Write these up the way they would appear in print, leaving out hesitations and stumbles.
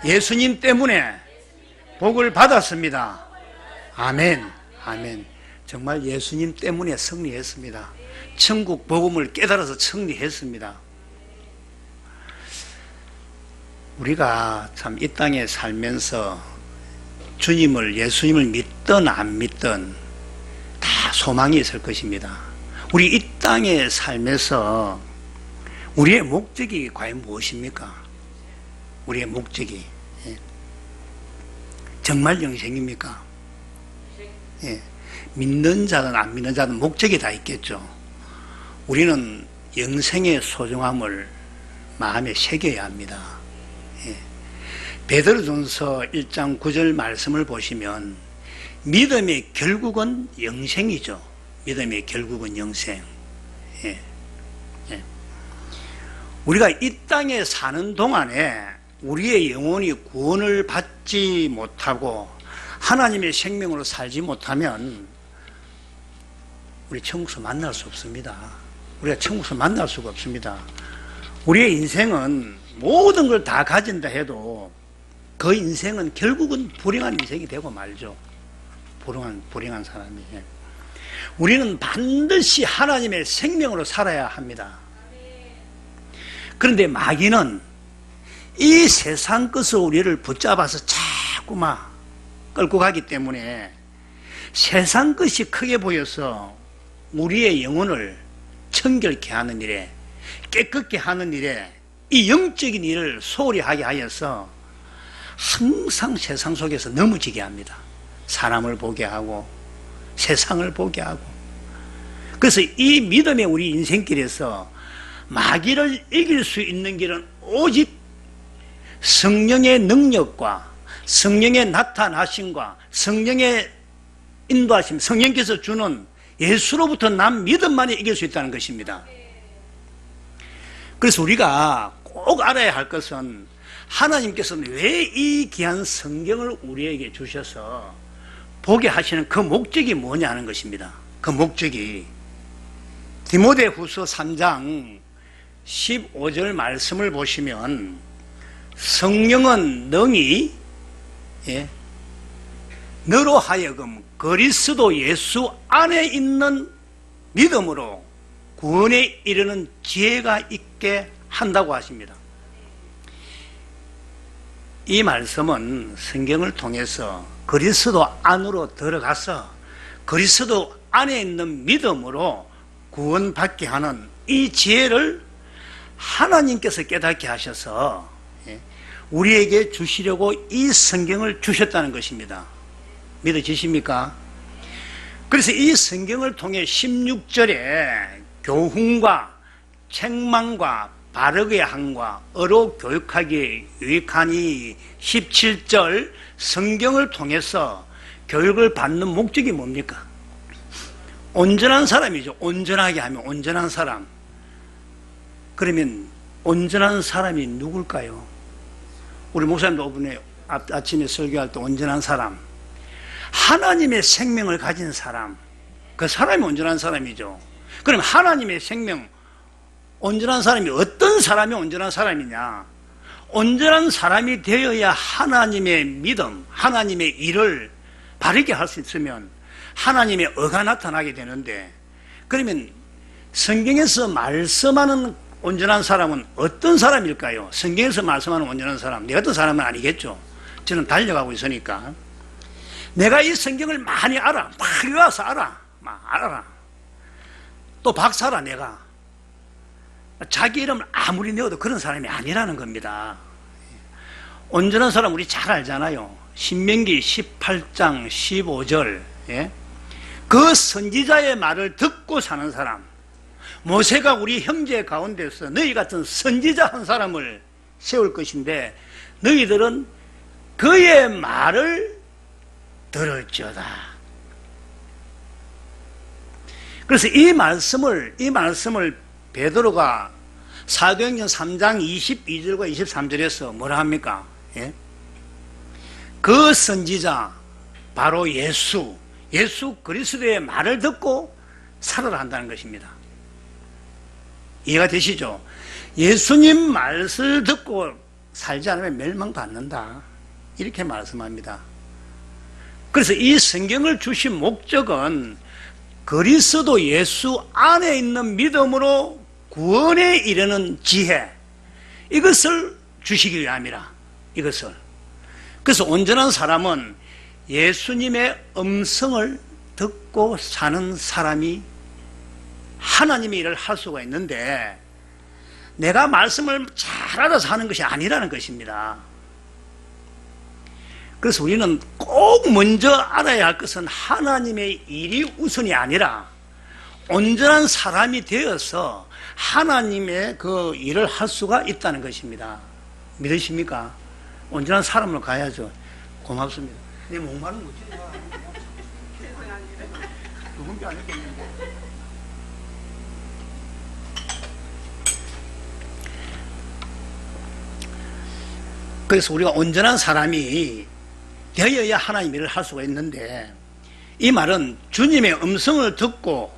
예수님 때문에 복을 받았습니다. 아멘. 아멘. 정말 예수님 때문에 승리했습니다. 천국 복음을 깨달아서 승리했습니다. 우리가 참 이 땅에 살면서 주님을, 예수님을 믿든 안 믿든 다 소망이 있을 것입니다. 우리 이 땅에 살면서 우리의 목적이 과연 무엇입니까? 우리의 목적이 정말 영생입니까? 믿는 자든 안 믿는 자든 목적이 다 있겠죠. 우리는 영생의 소중함을 마음에 새겨야 합니다. 베드로전서 1장 9절 말씀을 보시면 믿음의 결국은 영생이죠. 믿음의 결국은 영생. 우리가 이 땅에 사는 동안에 우리의 영혼이 구원을 받지 못하고 하나님의 생명으로 살지 못하면 우리 천국에서 만날 수 없습니다. 우리가 천국에서 만날 수가 없습니다. 우리의 인생은 모든 걸 다 가진다 해도 그 인생은 결국은 불행한 인생이 되고 말죠. 불행한 사람이. 우리는 반드시 하나님의 생명으로 살아야 합니다. 그런데 마귀는 이 세상 것을 우리를 붙잡아서 자꾸만 끌고 가기 때문에 세상 것이 크게 보여서 우리의 영혼을 청결케 하는 일에, 깨끗게 하는 일에, 이 영적인 일을 소홀히 하게 하여서 항상 세상 속에서 넘어지게 합니다. 사람을 보게 하고 세상을 보게 하고. 그래서 이 믿음의 우리 인생길에서 마귀를 이길 수 있는 길은 오직 성령의 능력과 성령의 나타나심과 성령의 인도하심, 성령께서 주는 예수로부터 난 믿음만이 이길 수 있다는 것입니다. 그래서 우리가 꼭 알아야 할 것은 하나님께서는 왜 이 귀한 성경을 우리에게 주셔서 보게 하시는 그 목적이 뭐냐는 것입니다. 그 목적이 디모데후서 3장 15절 말씀을 보시면 성령은 능히 너로 하여금 그리스도 예수 안에 있는 믿음으로 구원에 이르는 지혜가 있게 한다고 하십니다. 이 말씀은 성경을 통해서 그리스도 안으로 들어가서 그리스도 안에 있는 믿음으로 구원받게 하는 이 지혜를 하나님께서 깨닫게 하셔서 우리에게 주시려고 이 성경을 주셨다는 것입니다. 믿어지십니까? 그래서 이 성경을 통해 16절에 교훈과 책망과 바르게 함과 어로 교육하기에 유익하니 17절 성경을 통해서 교육을 받는 목적이 뭡니까? 온전한 사람이죠. 온전하게 하면 온전한 사람. 그러면 온전한 사람이 누굴까요? 우리 목사님도 오늘 아침에 설교할 때 온전한 사람, 하나님의 생명을 가진 사람, 그 사람이 온전한 사람이죠. 그럼 하나님의 생명, 온전한 사람이 어떤 사람이 온전한 사람이냐? 온전한 사람이 되어야 하나님의 믿음, 하나님의 일을 바르게 할 수 있으면 하나님의 의가 나타나게 되는데, 그러면 성경에서 말씀하는 온전한 사람은 어떤 사람일까요? 성경에서 말씀하는 온전한 사람, 내 같은 사람은 아니겠죠. 저는 달려가고 있으니까 내가 이 성경을 많이 알아, 막 외워서 알아, 막 알아. 또 박사라. 내가 자기 이름을 아무리 내어도 그런 사람이 아니라는 겁니다. 온전한 사람 우리 잘 알잖아요. 신명기 18장 15절 그 선지자의 말을 듣고 사는 사람. 모세가 우리 형제 가운데서 너희 같은 선지자 한 사람을 세울 것인데 너희들은 그의 말을 들을지어다. 그래서 이 말씀을 베드로가 사도행전 3장 22절과 23절에서 뭐라 합니까? 그 선지자 바로 예수 그리스도의 말을 듣고 살아라 한다는 것입니다. 이해가 되시죠? 예수님 말씀을 듣고 살지 않으면 멸망받는다. 이렇게 말씀합니다. 그래서 이 성경을 주신 목적은 그리스도 예수 안에 있는 믿음으로 구원에 이르는 지혜, 이것을 주시기 위함이라. 이것을. 그래서 온전한 사람은 예수님의 음성을 듣고 사는 사람이 하나님의 일을 할 수가 있는데, 내가 말씀을 잘 알아서 하는 것이 아니라는 것입니다. 그래서 우리는 꼭 먼저 알아야 할 것은 하나님의 일이 우선이 아니라 온전한 사람이 되어서 하나님의 그 일을 할 수가 있다는 것입니다. 믿으십니까? 온전한 사람으로 가야죠. 고맙습니다. 내 목마른 거 찌르마. 누군지 알겠는데. 그래서 우리가 온전한 사람이 되어야 하나님 일을 할 수가 있는데, 이 말은 주님의 음성을 듣고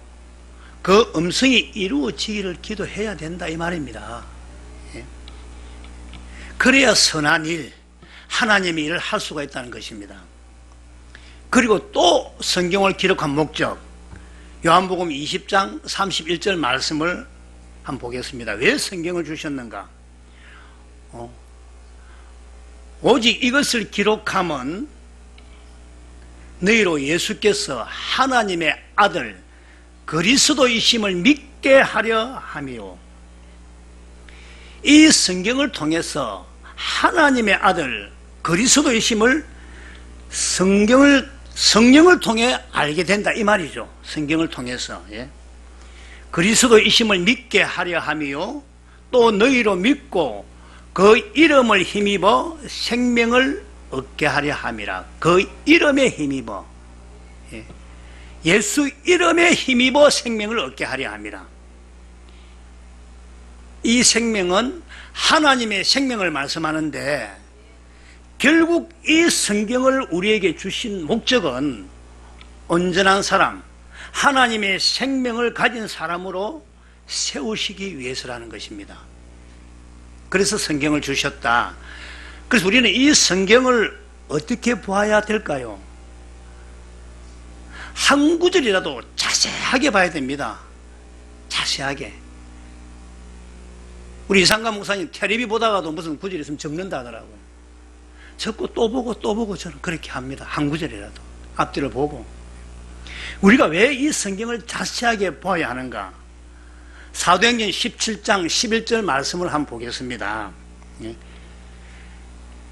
그 음성이 이루어지기를 기도해야 된다, 이 말입니다. 그래야 선한 일, 하나님의 일을 할 수가 있다는 것입니다. 그리고 또 성경을 기록한 목적, 요한복음 20장 31절 말씀을 한번 보겠습니다. 왜 성경을 주셨는가? 오직 이것을 기록함은 너희로 예수께서 하나님의 아들 그리스도이심을 믿게 하려 함이요. 이 성경을 통해서 하나님의 아들 그리스도이심을 성령을 통해 알게 된다, 이 말이죠. 성경을 통해서. 그리스도이심을 믿게 하려 함이요, 또 너희로 믿고 그 이름을 힘입어 생명을 얻게 하려 함이라. 그 이름에 힘입어, 예수 이름에 힘입어 생명을 얻게 하려 함이라. 이 생명은 하나님의 생명을 말씀하는데, 결국 이 성경을 우리에게 주신 목적은 온전한 사람, 하나님의 생명을 가진 사람으로 세우시기 위해서라는 것입니다. 그래서 성경을 주셨다. 그래서 우리는 이 성경을 어떻게 보아야 될까요? 한 구절이라도 자세하게 봐야 됩니다. 자세하게. 우리 이상감 목사님 텔레비 보다가도 무슨 구절 있으면 적는다 하더라고요. 적고 또 보고 또 보고 저는 그렇게 합니다. 한 구절이라도 앞뒤를 보고. 우리가 왜 이 성경을 자세하게 보아야 하는가? 사도행전 17장 11절 말씀을 한번 보겠습니다.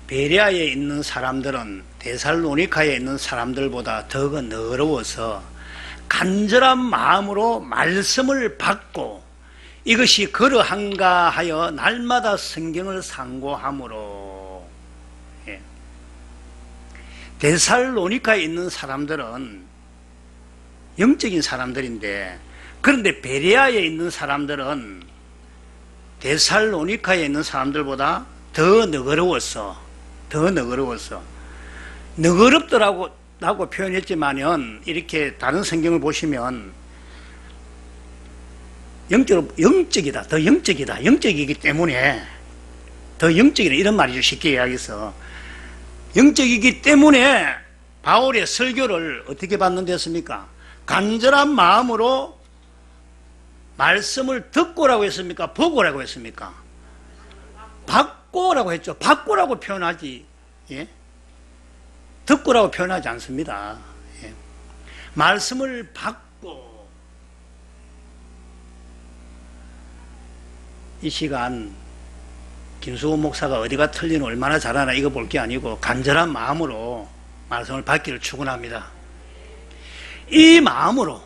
베레아에 있는 사람들은 데살로니카에 있는 사람들보다 더 너그러워서 간절한 마음으로 말씀을 받고 이것이 그러한가 하여 날마다 성경을 상고하므로. 데살로니카에 있는 사람들은 영적인 사람들인데, 그런데 베레아에 있는 사람들은 데살로니카에 있는 사람들보다 더 너그러웠어. 너그럽더라고 표현했지만은, 이렇게 다른 성경을 보시면 영적이다, 더 영적이다, 영적이기 때문에 더 영적이다, 이런 말이죠. 쉽게 이야기해서 영적이기 때문에 바울의 설교를 어떻게 받는댔습니까? 간절한 마음으로 말씀을 듣고라고 했습니까? 보고라고 했습니까? 받고라고 했죠. 받고라고 표현하지, 듣고라고 표현하지 않습니다. 말씀을 받고. 이 시간 김수호 목사가 어디가 틀리는 얼마나 잘하나 이거 볼 게 아니고 간절한 마음으로 말씀을 받기를 축원합니다. 이 마음으로,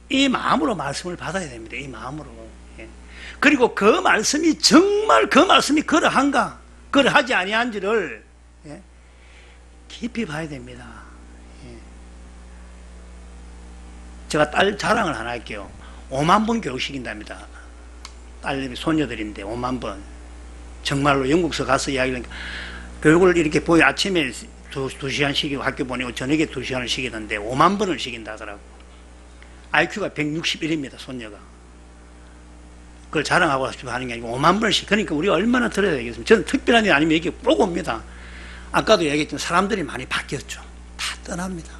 이 마음으로 말씀을 받아야 됩니다. 이 마음으로. 그리고 그 말씀이 정말 그 말씀이 그러한가, 그러하지 아니한지를 깊이 봐야 됩니다. 제가 딸 자랑을 하나 할게요. 5만 번 교육시킨답니다. 딸내미 소녀들인데 5만 번. 정말로 영국서 가서 이야기를 하니까, 교육을 이렇게 보여 아침에 2시간 시키고 학교 보내고 저녁에 2시간을 시키던데 5만 번을 시킨다 하더라고. IQ가 161입니다, 손녀가. 그걸 자랑하고 싶어 하는 게 아니고 5만 번씩. 그러니까 우리가 얼마나 들어야 되겠습니까? 저는 특별한 일 아니면 이게 꼭 옵니다. 아까도 얘기했지만 사람들이 많이 바뀌었죠. 다 떠납니다.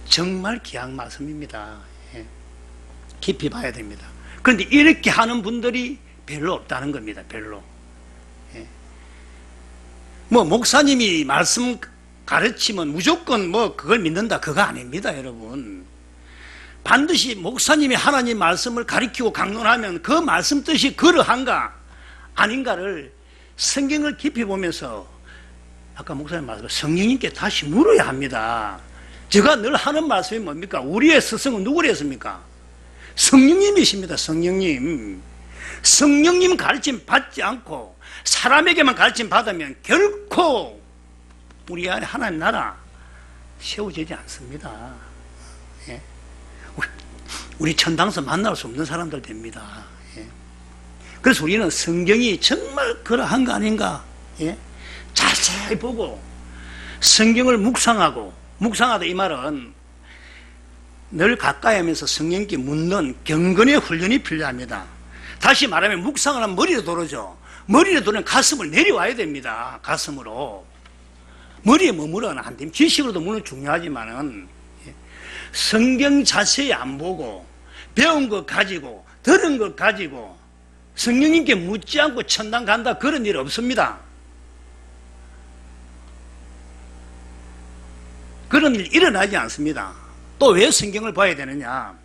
정말 귀한 말씀입니다. 예. 깊이 봐야 됩니다. 그런데 이렇게 하는 분들이 별로 없다는 겁니다. 별로. 예. 뭐 목사님이 말씀 가르치면 무조건 뭐 그걸 믿는다, 그거 아닙니다, 여러분. 반드시 목사님이 하나님 말씀을 가르치고 강론하면 그 말씀 뜻이 그러한가 아닌가를 성경을 깊이 보면서, 아까 목사님 말씀 성령님께 다시 물어야 합니다. 제가 늘 하는 말씀이 뭡니까? 우리의 스승은 누구를 했습니까? 성령님이십니다. 성령님. 성령님 가르침 받지 않고 사람에게만 가르침 받으면 결코 우리 안에 하나님 나라 세워지지 않습니다. 예? 우리 천당서 만날 수 없는 사람들 됩니다. 예? 그래서 우리는 성경이 정말 그러한 거 아닌가, 예? 자세히 보고 성경을 묵상하고, 묵상하다 이 말은 늘 가까이 하면서 성령께 묻는 경건의 훈련이 필요합니다. 다시 말하면 묵상을 하면 머리로 도르죠. 머리로 도는 가슴을 내려와야 됩니다. 가슴으로. 머리에 머무르면 안 됩니다. 지식으로도 물론 중요하지만은 성경 자세히 안 보고 배운 것 가지고 들은 것 가지고 성령님께 묻지 않고 천당 간다, 그런 일 없습니다. 그런 일 일어나지 않습니다. 또 왜 성경을 봐야 되느냐?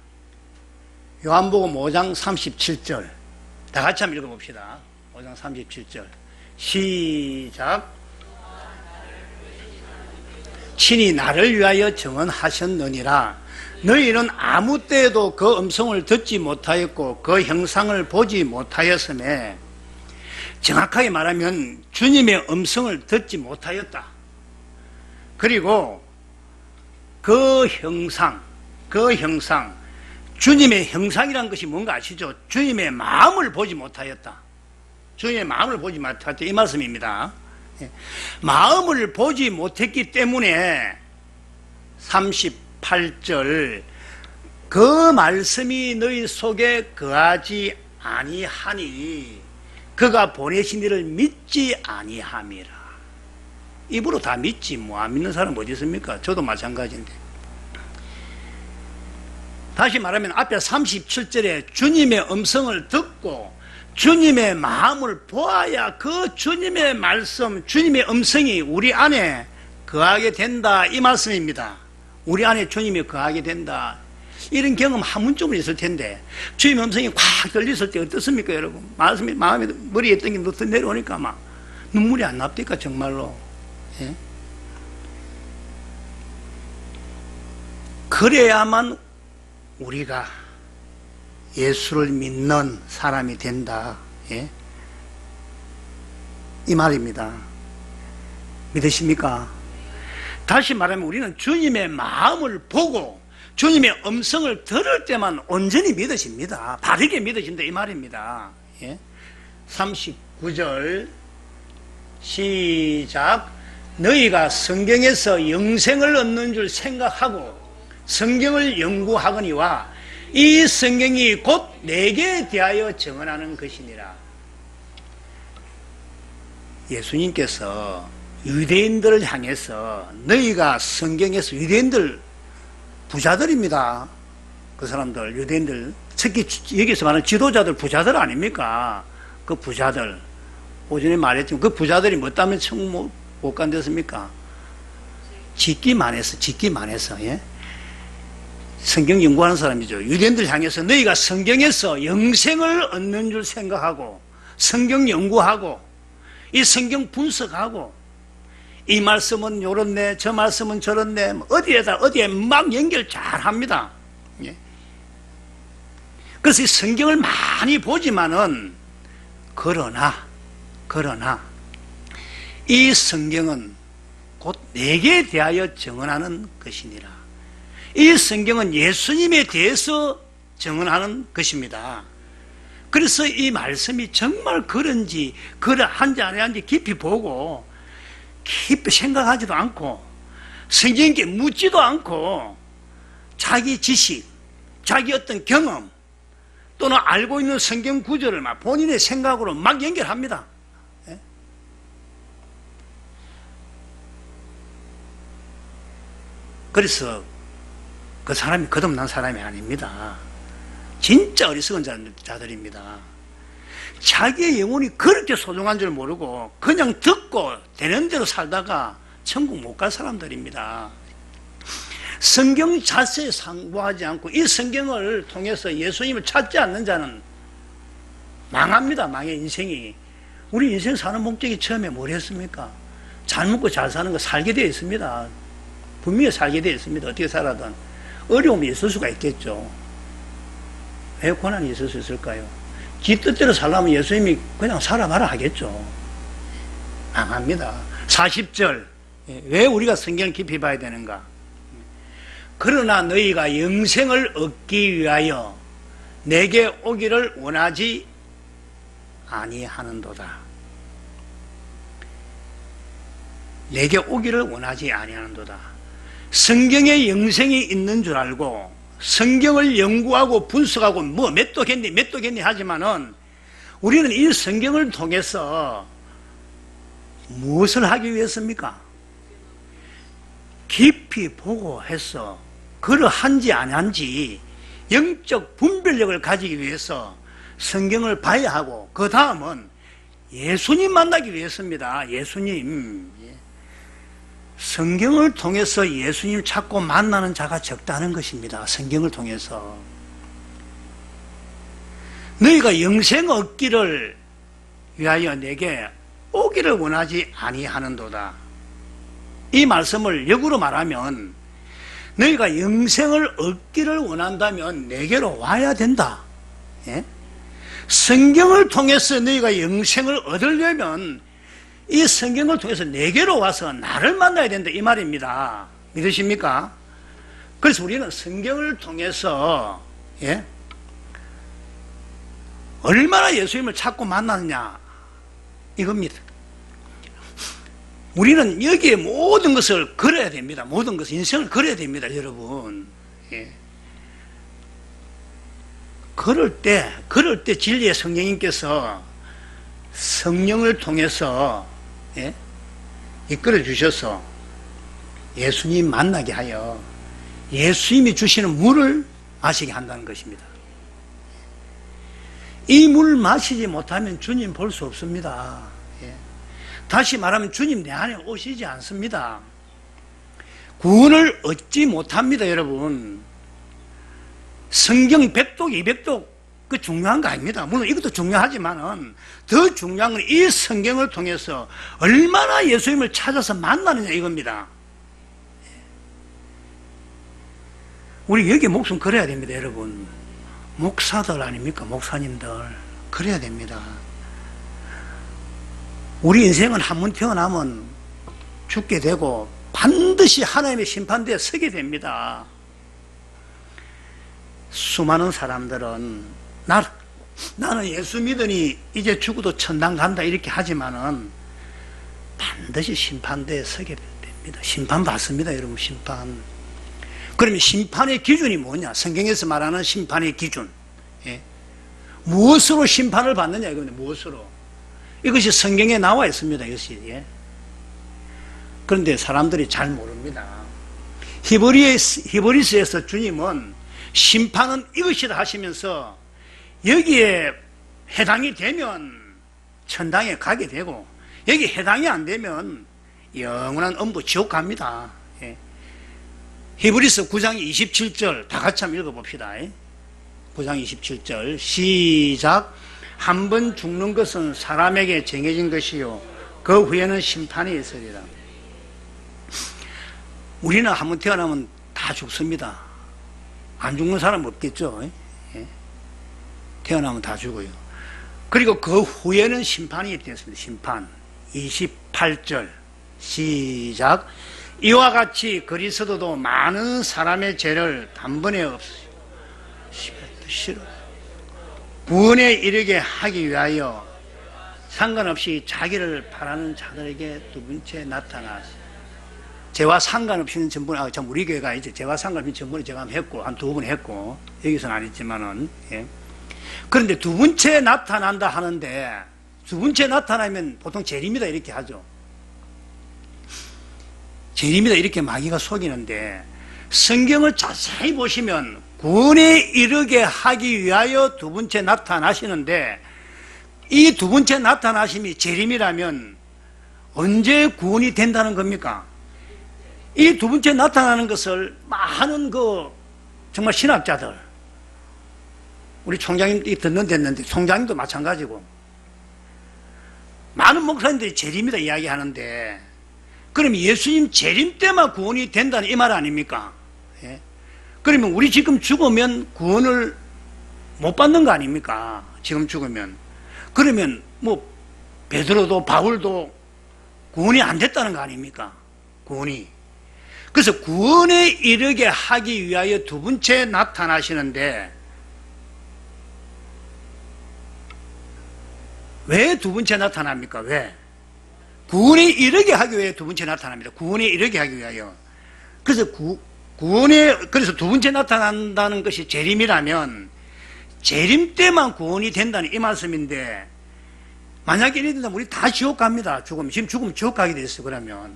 요한복음 5장 37절 다 같이 한번 읽어봅시다. 5장 37절 시작. 친히 나를 위하여 정언하셨느니라. 너희는 아무 때에도 그 음성을 듣지 못하였고 그 형상을 보지 못하였으며, 정확하게 말하면 주님의 음성을 듣지 못하였다. 그리고 그 형상, 주님의 형상이라는 것이 뭔가 아시죠? 주님의 마음을 보지 못하였다. 주님의 마음을 보지 못하였다, 이 말씀입니다. 마음을 보지 못했기 때문에 38절 그 말씀이 너희 속에 거하지 아니하니 그가 보내신 이를 믿지 아니함이라. 입으로 다 믿지 뭐 안 믿는 사람 어디 있습니까? 저도 마찬가지인데. 다시 말하면 앞에 37절에 주님의 음성을 듣고 주님의 마음을 보아야 그 주님의 말씀, 주님의 음성이 우리 안에 거하게 된다, 이 말씀입니다. 우리 안에 주님이 거하게 된다. 이런 경험 한 번쯤은 있을 텐데, 주님의 음성이 콱 들렸을 때 어떻습니까, 여러분? 말씀이 마음에 머리에 뜬 게 누터 내려오니까 막 눈물이 안 납니까, 정말로? 예? 그래야만 우리가 예수를 믿는 사람이 된다. 예? 이 말입니다. 믿으십니까? 다시 말하면 우리는 주님의 마음을 보고 주님의 음성을 들을 때만 온전히 믿으십니다. 바르게 믿으신다, 이 말입니다. 예? 39절 시작. 너희가 성경에서 영생을 얻는 줄 생각하고 성경을 연구하거니와 이 성경이 곧 내게 대하여 증언하는 것이니라. 예수님께서 유대인들을 향해서 너희가 성경에서, 유대인들 부자들입니다. 그 사람들 유대인들, 특히 여기서 말하는 지도자들 부자들 아닙니까? 그 부자들, 오전에 말했지만 그 부자들이 뭐 때문에 천국 못 간댔습니까? 짓기만 해서. 예? 성경 연구하는 사람이죠. 유대인들 향해서 너희가 성경에서 영생을 얻는 줄 생각하고 성경 연구하고 이 성경 분석하고 이 말씀은 요렇네, 저 말씀은 저렇네, 어디에 막 연결 잘 합니다. 예? 그래서 이 성경을 많이 보지만은 그러나 이 성경은 곧 내게 대하여 증언하는 것이니라. 이 성경은 예수님에 대해서 증언하는 것입니다. 그래서 이 말씀이 정말 그런지 그러한지 아니한지 깊이 보고 깊이 생각하지도 않고 성경께 묻지도 않고 자기 지식, 자기 어떤 경험, 또는 알고 있는 성경 구절을 막 본인의 생각으로 막 연결합니다. 예? 그래서 그 사람이 거듭난 사람이 아닙니다. 진짜 어리석은 자들입니다. 자기의 영혼이 그렇게 소중한 줄 모르고 그냥 듣고 되는 대로 살다가 천국 못 갈 사람들입니다. 성경 자체에 상부하지 않고 이 성경을 통해서 예수님을 찾지 않는 자는 망합니다. 망해 인생이. 우리 인생 사는 목적이 처음에 뭐랬습니까? 잘 먹고 잘 사는 거 살게 되어 있습니다. 분명히 살게 되어 있습니다. 어떻게 살아든 어려움이 있을 수가 있겠죠. 왜 고난이 있을 수 있을까요? 지 뜻대로 살려면 예수님이 그냥 살아봐라 하겠죠. 망합니다. 40절 왜 우리가 성경을 깊이 봐야 되는가? 그러나 너희가 영생을 얻기 위하여 내게 오기를 원하지 아니하는도다. 내게 오기를 원하지 아니하는도다. 성경에 영생이 있는 줄 알고 성경을 연구하고 분석하고 뭐 몇 도겠니 하지만은 우리는 이 성경을 통해서 무엇을 하기 위해서입니까? 깊이 보고 해서 그러한지 아닌지 영적 분별력을 가지기 위해서 성경을 봐야 하고 그 다음은 예수님 만나기 위해서입니다. 예수님. 성경을 통해서 예수님을 찾고 만나는 자가 적다는 것입니다. 성경을 통해서. 너희가 영생 얻기를 위하여 내게 오기를 원하지 아니하는도다. 이 말씀을 역으로 말하면 너희가 영생을 얻기를 원한다면 내게로 와야 된다. 예? 성경을 통해서 너희가 영생을 얻으려면 이 성경을 통해서 내게로 와서 나를 만나야 된다 이 말입니다. 믿으십니까? 그래서 우리는 성경을 통해서 얼마나 예수님을 찾고 만났냐 이겁니다. 우리는 여기에 모든 것을 걸어야 됩니다. 모든 것을 인생을 걸어야 됩니다. 여러분. 걸을 때 진리의 성령님께서 성령을 통해서 이끌어 주셔서 예수님 만나게 하여 예수님이 주시는 물을 마시게 한다는 것입니다. 이 물 마시지 못하면 주님 볼 수 없습니다. 다시 말하면 주님 내 안에 오시지 않습니다. 구원을 얻지 못합니다. 여러분, 성경 100독 200독 그 중요한 거 아닙니다. 물론 이것도 중요하지만은 더 중요한 건 이 성경을 통해서 얼마나 예수님을 찾아서 만나느냐 이겁니다. 우리 여기 목숨 걸어야 됩니다. 여러분, 목사들 아닙니까? 목사님들 그래야 됩니다. 우리 인생은 한 번 태어나면 죽게 되고 반드시 하나님의 심판대에 서게 됩니다. 수많은 사람들은 나는 예수 믿으니 이제 죽어도 천당 간다 이렇게 하지만은 반드시 심판대에 서게 됩니다. 심판 받습니다. 여러분, 심판. 그러면 심판의 기준이 뭐냐? 성경에서 말하는 심판의 기준. 무엇으로 심판을 받느냐 이겁니다. 무엇으로? 이것이 성경에 나와 있습니다. 이것이. 그런데 사람들이 잘 모릅니다. 히브리서에서 주님은 심판은 이것이다 하시면서 여기에 해당이 되면 천당에 가게 되고 여기 해당이 안 되면 영원한 엄부 지옥 갑니다. 히브리서 9장 27절 다 같이 한번 읽어봅시다. 9장 27절 시작. 한 번 죽는 것은 사람에게 정해진 것이요 그 후에는 심판이 있으리라. 우리는 한 번 태어나면 다 죽습니다. 안 죽는 사람 없겠죠. 태어나면 다 죽어요. 그리고 그 후에는 심판이 있겠습니다. 심판 28절 시작. 이와 같이 그리스도도 많은 사람의 죄를 단번에 없으시고 싫어 구원에 이르게 하기 위하여 상관없이 자기를 바라는 자들에게 두 번째 나타나시. 죄와 상관없이는 전부, 우리 교회가 이제 죄와 상관없이 전부는 제가 했고, 한 두 번 했고, 여기서는 안 했지만은, 그런데 두 번째 나타난다 하는데, 두 번째 나타나면 보통 재림이다 이렇게 하죠. 재림이다 이렇게 마귀가 속이는데, 성경을 자세히 보시면 구원에 이르게 하기 위하여 두 번째 나타나시는데, 이 두 번째 나타나심이 재림이라면 언제 구원이 된다는 겁니까? 이 두 번째 나타나는 것을 많은 정말 신학자들, 우리 총장님이 듣는데 총장님도 마찬가지고 많은 목사님들이 재림이다 이야기하는데, 그럼 예수님 재림 때만 구원이 된다는 이 말 아닙니까? 예? 그러면 우리 지금 죽으면 구원을 못 받는 거 아닙니까? 지금 죽으면. 그러면 베드로도 바울도 구원이 안 됐다는 거 아닙니까? 구원이. 그래서 구원에 이르게 하기 위하여 두 번째 나타나시는데, 왜 두 번째 나타납니까? 왜? 구원에 이르게 하기 위해 두 번째 나타납니다. 구원에 이르게 하기 위하여. 그래서 그래서 두 번째 나타난다는 것이 재림이라면 재림 때만 구원이 된다는 이 말씀인데, 만약에 이래 된다면 우리 다 지옥 갑니다. 지금 죽으면 지옥 가게 됐어. 그러면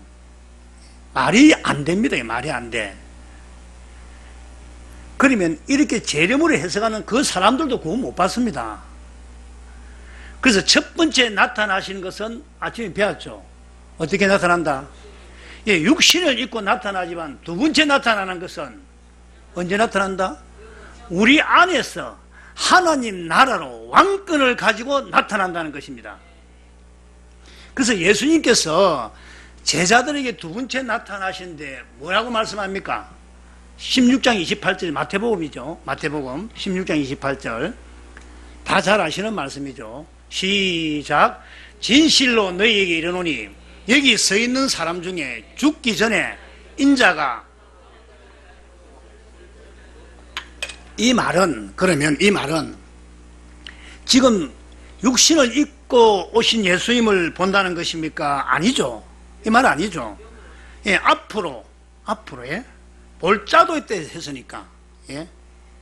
말이 안 됩니다. 말이 안 돼. 그러면 이렇게 재림으로 해석하는 그 사람들도 구원 못 받습니다. 그래서 첫 번째 나타나시는 것은 아침에 배웠죠. 어떻게 나타난다? 예, 육신을 입고 나타나지만 두 번째 나타나는 것은 언제 나타난다? 우리 안에서 하나님 나라로 왕권을 가지고 나타난다는 것입니다. 그래서 예수님께서 제자들에게 두 번째 나타나시는데 뭐라고 말씀합니까? 16장 28절, 마태복음이죠. 마태복음 16장 28절. 다 잘 아시는 말씀이죠. 시작. 진실로 너희에게 이르노니 여기 서 있는 사람 중에 죽기 전에 인자가, 그러면 이 말은 지금 육신을 입고 오신 예수님을 본다는 것입니까? 아니죠. 이 말 아니죠. 예, 앞으로, 예? 볼 자도 있다 했으니까, 예?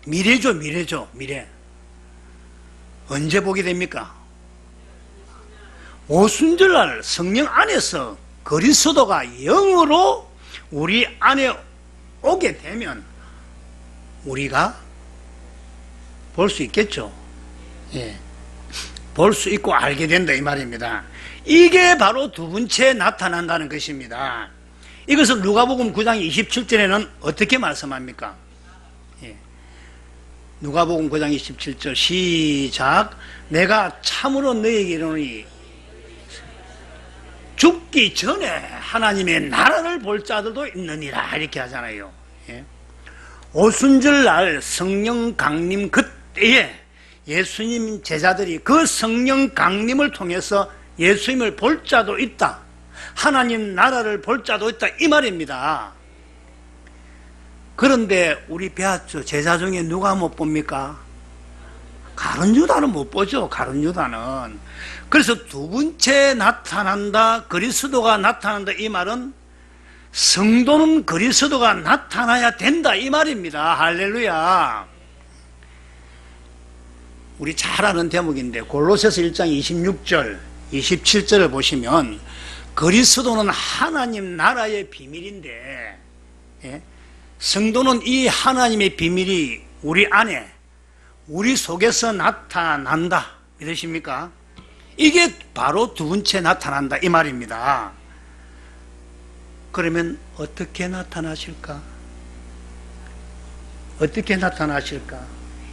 미래죠, 미래. 언제 보게 됩니까? 오순절날 성령 안에서 그리스도가 영으로 우리 안에 오게 되면 우리가 볼 수 있겠죠. 예. 볼 수 있고 알게 된다 이 말입니다. 이게 바로 두 번째 나타난다는 것입니다. 이것을 누가복음 9장 27절에는 어떻게 말씀합니까? 예. 누가복음 9장 27절 시작. 내가 참으로 너희에게 이르노니 죽기 전에 하나님의 나라를 볼 자들도 있느니라 이렇게 하잖아요. 예. 오순절날 성령 강림 그때에 예수님 제자들이 그 성령 강림을 통해서 예수님을 볼 자도 있다, 하나님 나라를 볼 자도 있다 이 말입니다. 그런데 우리 배웠죠. 제자 중에 누가 못 봅니까? 가룟 유다는 못 보죠. 가룟 유다는. 그래서 두 번째 나타난다, 그리스도가 나타난다 이 말은 성도는 그리스도가 나타나야 된다 이 말입니다. 할렐루야. 우리 잘 아는 대목인데 골로새서 1장 26절 27절을 보시면 그리스도는 하나님 나라의 비밀인데, 예? 성도는 이 하나님의 비밀이 우리 안에, 우리 속에서 나타난다. 믿으십니까? 이게 바로 두 번째 나타난다 이 말입니다. 그러면 어떻게 나타나실까? 어떻게 나타나실까?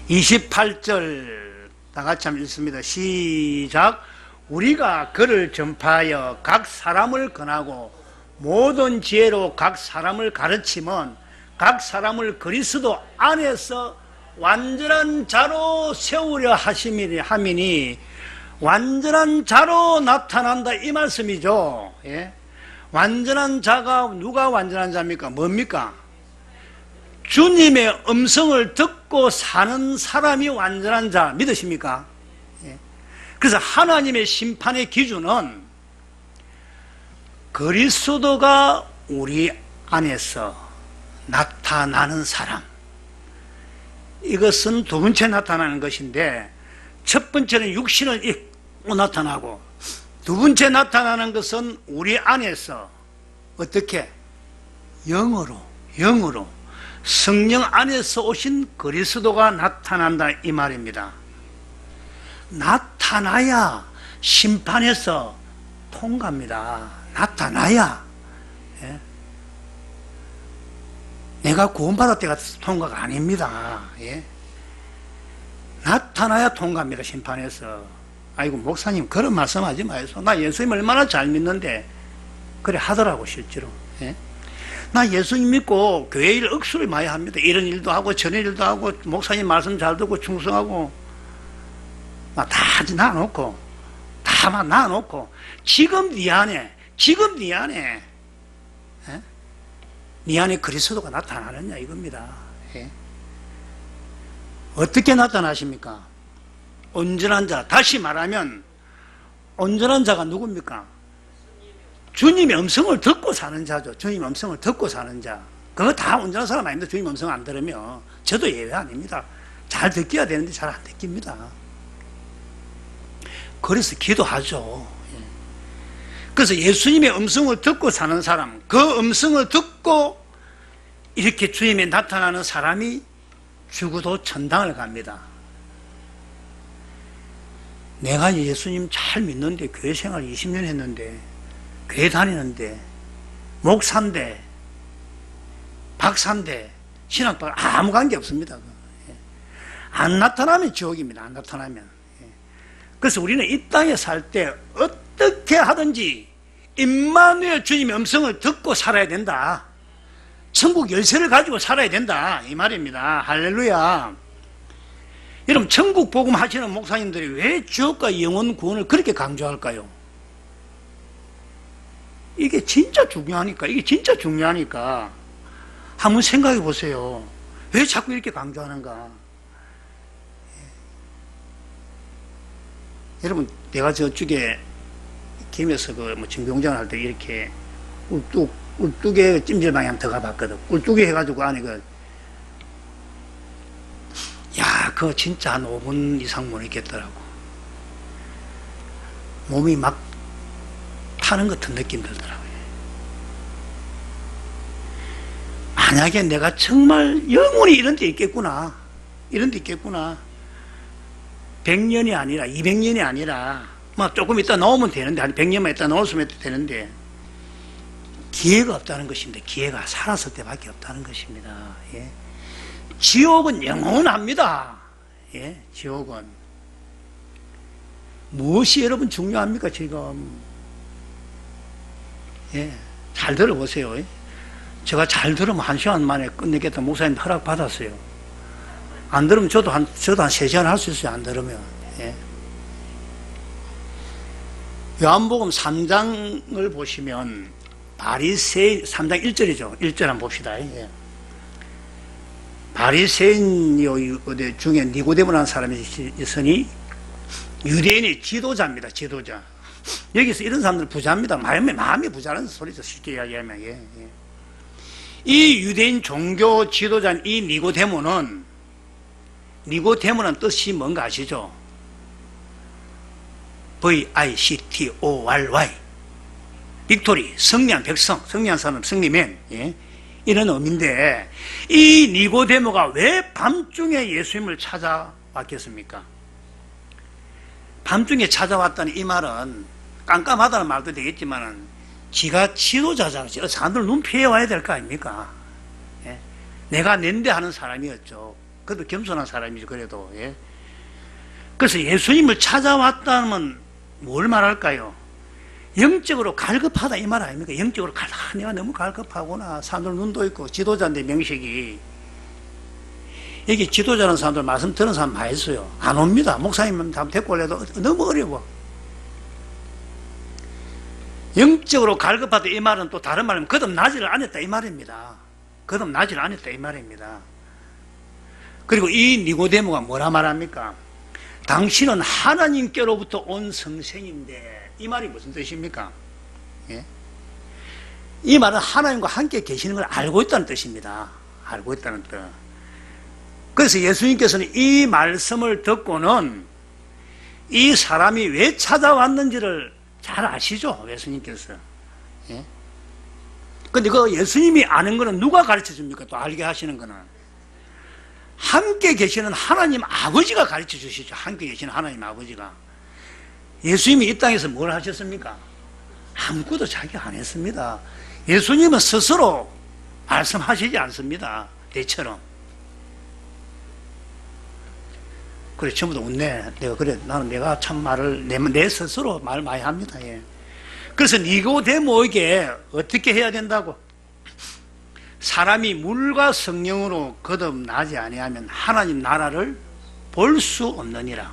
28절 다 같이 한번 읽습니다. 시작. 우리가 그를 전파하여 각 사람을 권하고 모든 지혜로 각 사람을 가르치면 각 사람을 그리스도 안에서 완전한 자로 세우려 하미니 완전한 자로 나타난다 이 말씀이죠. 예? 완전한 자가 누가 완전한 자입니까? 뭡니까? 주님의 음성을 듣고 사는 사람이 완전한 자 믿으십니까? 예. 그래서 하나님의 심판의 기준은 그리스도가 우리 안에서 나타나는 사람, 이것은 두 번째 나타나는 것인데, 첫 번째는 육신을 입고 나타나고, 두 번째 나타나는 것은 우리 안에서 어떻게? 영으로 성령 안에서 오신 그리스도가 나타난다 이 말입니다. 나타나야 심판에서 통과합니다. 나타나야. 예? 내가 구원받을 때가 통과가 아닙니다. 예? 나타나야 통과합니다. 심판에서. 아이고 목사님 그런 말씀하지 마세요. 나 예수님 얼마나 잘 믿는데. 그래 하더라고 실제로. 예? 나 예수님 믿고 교회 일 억수로 많이 합니다. 이런 일도 하고 저런 일도 하고 목사님 말씀 잘 듣고 충성하고 다 놔놓고 다 놔놓고 지금 네 안에 예? 네 안에 그리스도가 나타나느냐 이겁니다. 예? 어떻게 나타나십니까? 온전한 자. 다시 말하면 온전한 자가 누굽니까? 주님의 음성을 듣고 사는 자죠. 주님의 음성을 듣고 사는 자. 그거 다 온전한 사람 아닙니다. 주님 음성 안 들으면. 저도 예외 아닙니다. 잘 듣겨야 되는데 잘 안 듣깁니다. 그래서 기도하죠. 그래서 예수님의 음성을 듣고 사는 사람, 그 음성을 듣고 이렇게 주님이 나타나는 사람이 죽어도 천당을 갑니다. 내가 예수님 잘 믿는데 교회 생활 20년 했는데 교회 다니는데 목사인데 박사인데 신학박 아무 관계 없습니다. 안 나타나면 지옥입니다. 안 나타나면. 그래서 우리는 이 땅에 살 때 어떻게 하든지 임마누엘 주님의 음성을 듣고 살아야 된다. 천국 열쇠를 가지고 살아야 된다 이 말입니다. 할렐루야. 여러분 천국 복음 하시는 목사님들이 왜 지옥과 영혼 구원을 그렇게 강조할까요? 이게 진짜 중요하니까 한번 생각해 보세요. 왜 자꾸 이렇게 강조하는가? 여러분 내가 저쪽에 김에서 정병장 할 때 이렇게 꿀뚝에 찜질 방향 들어가 봤거든. 꿀뚝에 해가지고 안에 그거 진짜 한 5분 이상 못 있겠더라고. 몸이 막 타는 것 같은 느낌 들더라고요. 만약에 내가 정말 영원히 이런 데 있겠구나. 100년이 아니라 200년이 아니라 조금 있다 넣으면 되는데 한 100년만 있다 넣었으면 되는데 기회가 없다는 것입니다. 기회가 살았을 때밖에 없다는 것입니다. 예. 지옥은 영원합니다. 예, 지옥은 무엇이 여러분 중요합니까 지금? 예, 잘 들어보세요. 제가 잘 들으면 1시간 만에 끝내겠다 목사님 허락 받았어요. 안 들으면 저도 한 3시간 할 수 있어요. 안 들으면. 예. 요한복음 3장을 보시면 바리새인 3장 1절이죠. 1절 한번 봅시다. 예. 바리새인 중에 니고데모라는 사람이 있으니 유대인의 지도자입니다. 지도자. 여기서 이런 사람들은 부자입니다. 마음이 부자라는 소리죠. 쉽게 이야기하면. 예. 이 유대인 종교 지도자인 이 니고데모는 뜻이 뭔가 아시죠? VICTORY 빅토리, 승리한 백성, 승리한 사람, 승리맨. 예? 이런 의미인데 이 니고데모가 왜 밤중에 예수님을 찾아왔겠습니까? 밤중에 찾아왔다는 이 말은 깜깜하다는 말도 되겠지만은 지가 지도자잖아요. 사람들 눈 피해 와야 될 거 아닙니까? 예? 내가 낸데 하는 사람이었죠. 그래도 겸손한 사람이죠. 그래도. 예? 그래서 예수님을 찾아왔다면 뭘 말할까요? 영적으로 갈급하다 이 말 아닙니까? 영적으로 내가 너무 갈급하구나. 사람들 눈도 있고 지도자인데 명식이. 여기 지도자라는 사람들 말씀 듣는 사람 많이 있어요. 안 옵니다. 목사님은 다 데리고 올래도 너무 어려워. 영적으로 갈급하다 이 말은 또 다른 말이면 거듭나지를 않았다 이 말입니다. 거듭나지를 않았다 이 말입니다. 그리고 이 니고데모가 뭐라 말합니까? 당신은 하나님께로부터 온 성생인데 이 말이 무슨 뜻입니까? 예? 이 말은 하나님과 함께 계시는 걸 알고 있다는 뜻입니다. 알고 있다는 뜻. 그래서 예수님께서는 이 말씀을 듣고는 이 사람이 왜 찾아왔는지를 잘 아시죠? 예수님께서. 예? 근데 그 예수님이 아는 거는 누가 가르쳐 줍니까? 또 알게 하시는 거는. 함께 계시는 하나님 아버지가 가르쳐 주시죠. 함께 계시는 하나님 아버지가. 예수님이 이 땅에서 뭘 하셨습니까? 아무것도 자기 안 했습니다. 예수님은 스스로 말씀하시지 않습니다. 내처럼. 그래, 전부 다 웃네. 내가 참 말을, 내 스스로 말 많이 합니다. 예. 그래서 니고데모에게 어떻게 해야 된다고? 사람이 물과 성령으로 거듭나지 아니하면 하나님 나라를 볼 수 없느니라.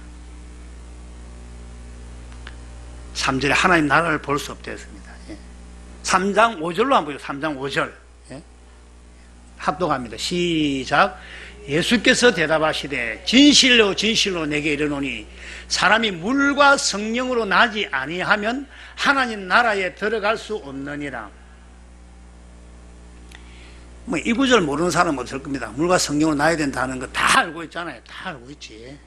3절에 하나님 나라를 볼 수 없다 했습니다. 예. 3장 5절로 한번 보죠. 3장 5절. 예. 합독합니다. 시작. 예수께서 대답하시되 진실로 진실로 내게 이르노니 사람이 물과 성령으로 나지 아니하면 하나님 나라에 들어갈 수 없느니라. 뭐 이 구절 모르는 사람은 없을 겁니다. 물과 성령으로 나야 된다는 거 다 알고 있잖아요. 다 알고 있지.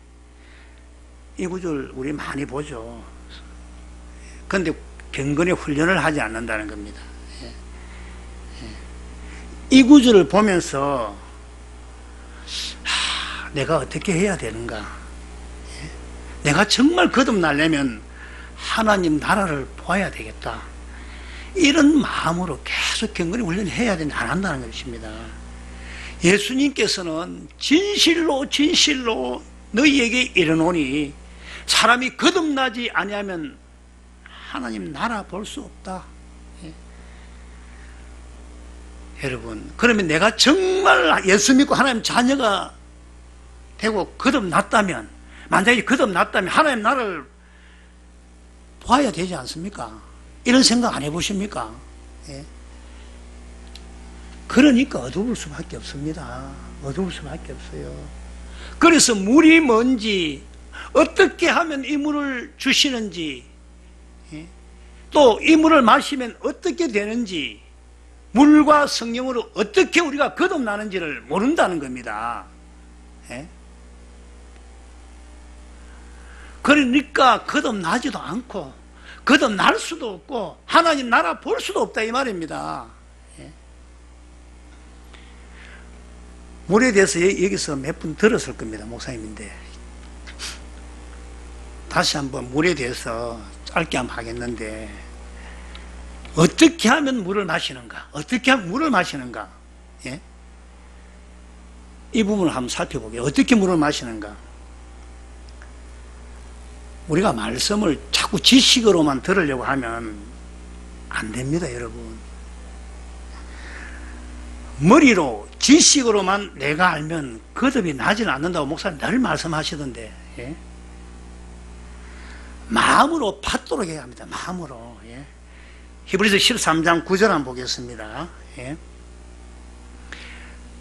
이 구절 우리 많이 보죠. 그런데 경건의 훈련을 하지 않는다는 겁니다. 이 구절을 보면서 내가 어떻게 해야 되는가? 내가 정말 거듭나려면 하나님 나라를 보아야 되겠다. 이런 마음으로 계속 경건의 훈련을 해야 되는데 안 한다는 것입니다. 예수님께서는 진실로 진실로 너희에게 이르노니 사람이 거듭나지 아니하면 하나님 나라 볼 수 없다. 여러분, 그러면 내가 정말 예수 믿고 하나님 자녀가 되고 거듭났다면, 만약에 거듭났다면 하나님 나라를 봐야 되지 않습니까? 이런 생각 안 해보십니까? 예. 그러니까 어두울 수밖에 없습니다. 어두울 수밖에 없어요. 그래서 물이 뭔지, 어떻게 하면 이 물을 주시는지, 예. 또 이 물을 마시면 어떻게 되는지, 물과 성령으로 어떻게 우리가 거듭나는지를 모른다는 겁니다. 예? 그러니까 거듭나지도 않고 거듭날 수도 없고 하나님 나라 볼 수도 없다 이 말입니다. 예? 물에 대해서 여기서 몇 분 들었을 겁니다. 목사님인데 다시 한번 물에 대해서 짧게 한번 하겠는데, 어떻게 하면 물을 마시는가? 어떻게 하면 물을 마시는가? 예? 이 부분을 한번 살펴보게요. 어떻게 물을 마시는가? 우리가 말씀을 자꾸 지식으로만 들으려고 하면 안 됩니다, 여러분. 머리로 지식으로만 내가 알면 거듭이 나지는 않는다고 목사님 늘 말씀하시던데, 예? 마음으로 받도록 해야 합니다. 마음으로. 예? 히브리서 13장 9절 한번 보겠습니다. 예?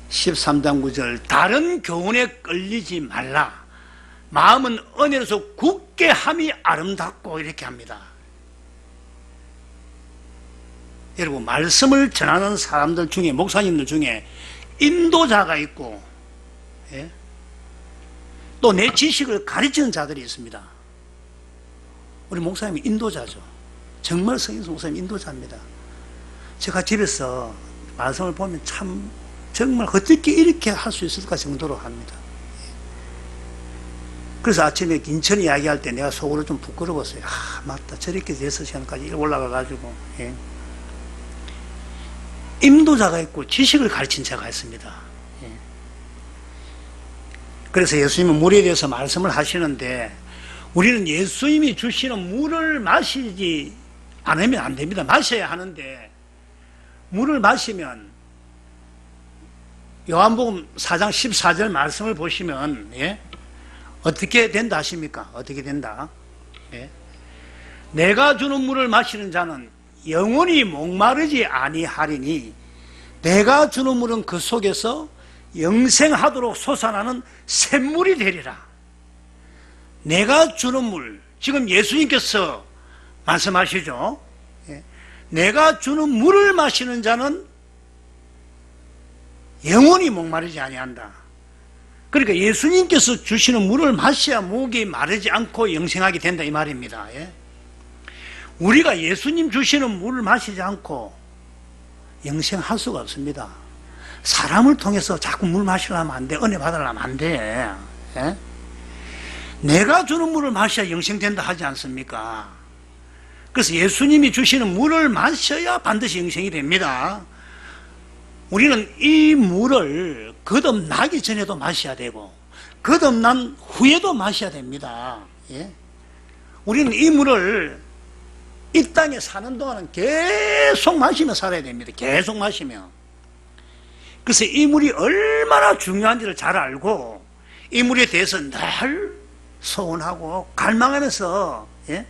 13장 9절. 다른 교훈에 끌리지 말라. 마음은 은혜로서 굳게 함이 아름답고, 이렇게 합니다. 여러분, 말씀을 전하는 사람들 중에, 목사님들 중에 인도자가 있고, 예? 또 내 지식을 가르치는 자들이 있습니다. 우리 목사님이 인도자죠. 정말 성인수 목사님 인도자입니다. 제가 집에서 말씀을 보면 참 정말 어떻게 이렇게 할 수 있을까 정도로 합니다. 그래서 아침에 인천 이야기할 때 내가 속으로 좀 부끄러웠어요. 아, 맞다. 저렇게 6시간까지 올라가가지고. 예. 인도자가 있고 지식을 가르친 자가 있습니다. 예. 그래서 예수님은 물에 대해서 말씀을 하시는데, 우리는 예수님이 주시는 물을 마시지 않으면 안 됩니다. 마셔야 하는데, 물을 마시면 요한복음 4장 14절 말씀을 보시면, 예? 어떻게 된다 하십니까? 어떻게 된다? 예? 내가 주는 물을 마시는 자는 영원히 목마르지 아니하리니 내가 주는 물은 그 속에서 영생하도록 솟아나는 샘물이 되리라. 내가 주는 물, 지금 예수님께서 말씀하시죠. 예? 내가 주는 물을 마시는 자는 영원히 목마르지 아니한다. 그러니까 예수님께서 주시는 물을 마셔야 목이 마르지 않고 영생하게 된다 이 말입니다. 예? 우리가 예수님 주시는 물을 마시지 않고 영생할 수가 없습니다. 사람을 통해서 자꾸 물 마시려면 안 돼. 은혜 받으려면 안 돼. 예? 내가 주는 물을 마셔야 영생된다 하지 않습니까? 그래서 예수님이 주시는 물을 마셔야 반드시 영생이 됩니다. 우리는 이 물을 거듭나기 전에도 마셔야 되고 거듭난 후에도 마셔야 됩니다. 예? 우리는 이 물을 이 땅에 사는 동안은 계속 마시며 살아야 됩니다. 계속 마시며. 그래서 이 물이 얼마나 중요한지를 잘 알고 이 물에 대해서 늘 소원하고 갈망하면서 예?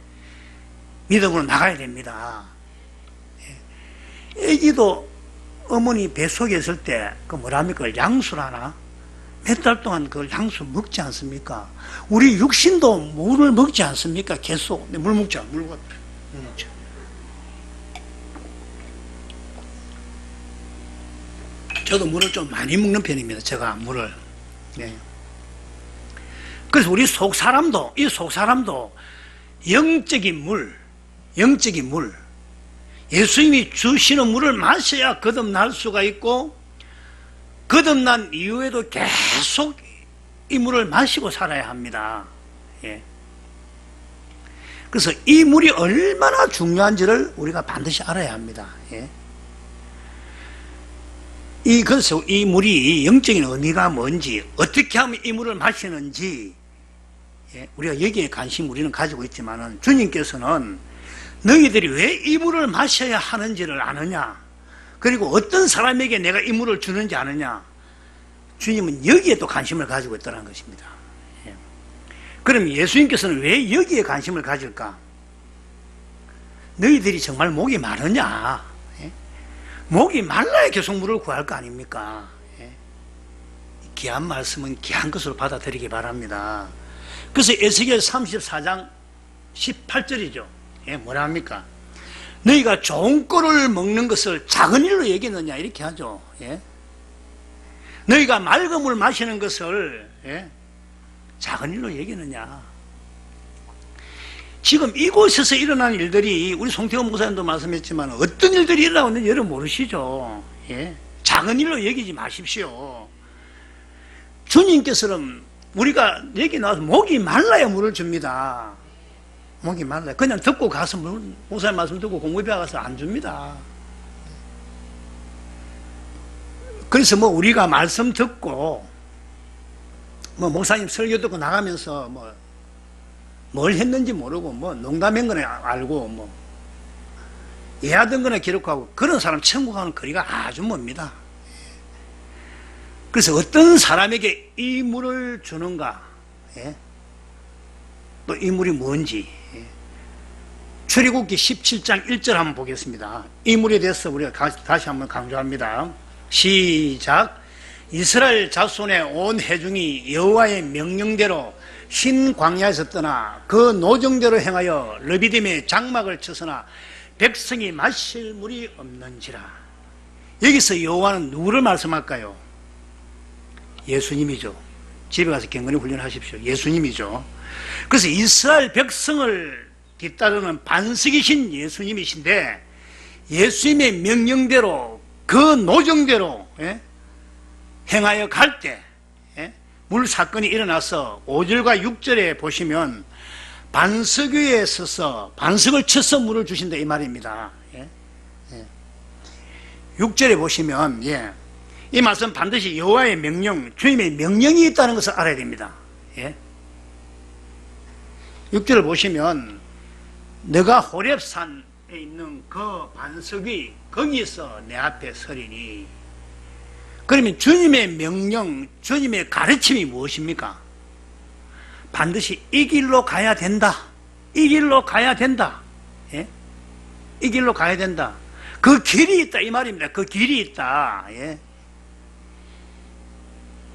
믿음으로 나가야 됩니다. 예. 애기도 어머니 뱃속에 있을 때 그 뭐랍니까? 양수를 하나? 몇 달 동안 그 양수 먹지 않습니까? 우리 육신도 물을 먹지 않습니까? 계속. 물 먹자. 물 먹자. 저도 물을 좀 많이 먹는 편입니다. 제가 물을. 네. 그래서 우리 속 사람도, 이 속 사람도 영적인 물, 예수님이 주시는 물을 마셔야 거듭날 수가 있고, 거듭난 이후에도 계속 이 물을 마시고 살아야 합니다. 예. 그래서 이 물이 얼마나 중요한지를 우리가 반드시 알아야 합니다. 예. 그래서 이 물이 영적인 의미가 뭔지, 어떻게 하면 이 물을 마시는지, 예, 우리가 여기에 관심 우리는 가지고 있지만은 주님께서는 너희들이 왜 이 물을 마셔야 하는지를 아느냐, 그리고 어떤 사람에게 내가 이 물을 주는지 아느냐, 주님은 여기에 또 관심을 가지고 있다는 것입니다. 예. 그럼 예수님께서는 왜 여기에 관심을 가질까? 너희들이 정말 목이 마르냐? 예? 목이 말라야 계속 물을 구할 거 아닙니까? 예? 귀한 말씀은 귀한 것으로 받아들이기 바랍니다. 그래서 에스겔 34장 18절이죠. 예, 뭐라 합니까? 너희가 좋은 꼴을 먹는 것을 작은 일로 여기느냐 이렇게 하죠. 예? 너희가 맑은 물 마시는 것을 예? 작은 일로 여기느냐. 지금 이곳에서 일어난 일들이 우리 송태호 목사님도 말씀했지만 어떤 일들이 일어나고 있는지 여러분 모르시죠. 예? 작은 일로 여기지 마십시오. 주님께서는 우리가 여기 나와서 목이 말라야 물을 줍니다. 목이 말라요. 그냥 듣고 가서 목사님 말씀 듣고 공부해 가서 안 줍니다. 그래서 뭐 우리가 말씀 듣고 뭐 목사님 설교 듣고 나가면서 뭘 했는지 모르고 뭐 농담한 거나 알고 뭐 이해하던 거나 기록하고 그런 사람 천국 가는 거리가 아주 멉니다. 그래서 어떤 사람에게 이 물을 주는가, 예? 또 이 물이 뭔지, 예? 출애굽기 17장 1절 한번 보겠습니다. 이 물에 대해서 우리가 다시 한번 강조합니다. 시작. 이스라엘 자손의 온 회중이 여호와의 명령대로 신 광야에서 떠나 그 노정대로 행하여 르비딤의 장막을 쳐서나 백성이 마실 물이 없는지라. 여기서 여호와는 누구를 말씀할까요? 예수님이죠. 집에 가서 경건히 훈련하십시오. 예수님이죠. 그래서 이스라엘 백성을 뒤따르는 반석이신 예수님이신데 예수님의 명령대로 그 노정대로 예? 행하여 갈 때 물 사건이 일어나서 5절과 6절에 보시면 반석 위에 서서 반석을 쳐서 물을 주신다 이 말입니다. 6절에 보시면 이 말씀 반드시 여호와의 명령, 주님의 명령이 있다는 것을 알아야 됩니다. 6절을 보시면 너가 호렙산에 있는 그 반석 위 거기에서 내 앞에 서리니. 그러면 주님의 명령, 주님의 가르침이 무엇입니까? 반드시 이 길로 가야 된다. 이 길로 가야 된다. 예? 이 길로 가야 된다. 그 길이 있다 이 말입니다. 그 길이 있다. 예?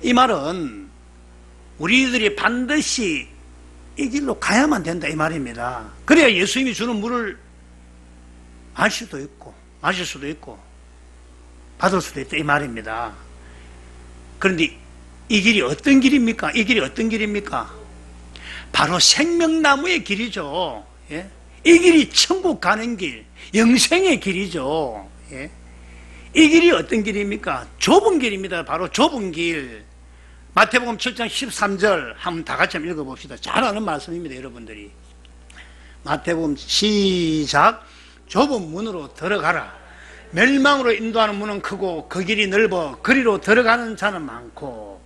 이 말은 우리들이 반드시 이 길로 가야만 된다 이 말입니다. 그래야 예수님이 주는 물을 마실 수도 있고 받을 수도 있다 이 말입니다. 그런데 이 길이 어떤 길입니까? 이 길이 어떤 길입니까? 바로 생명나무의 길이죠. 예? 이 길이 천국 가는 길, 영생의 길이죠. 예? 이 길이 어떤 길입니까? 좁은 길입니다. 바로 좁은 길. 마태복음 7장 13절 한번 다 같이 한번 읽어봅시다. 잘 아는 말씀입니다, 여러분들이. 마태복음 시작. 좁은 문으로 들어가라. 멸망으로 인도하는 문은 크고 그 길이 넓어 그리로 들어가는 자는 많고.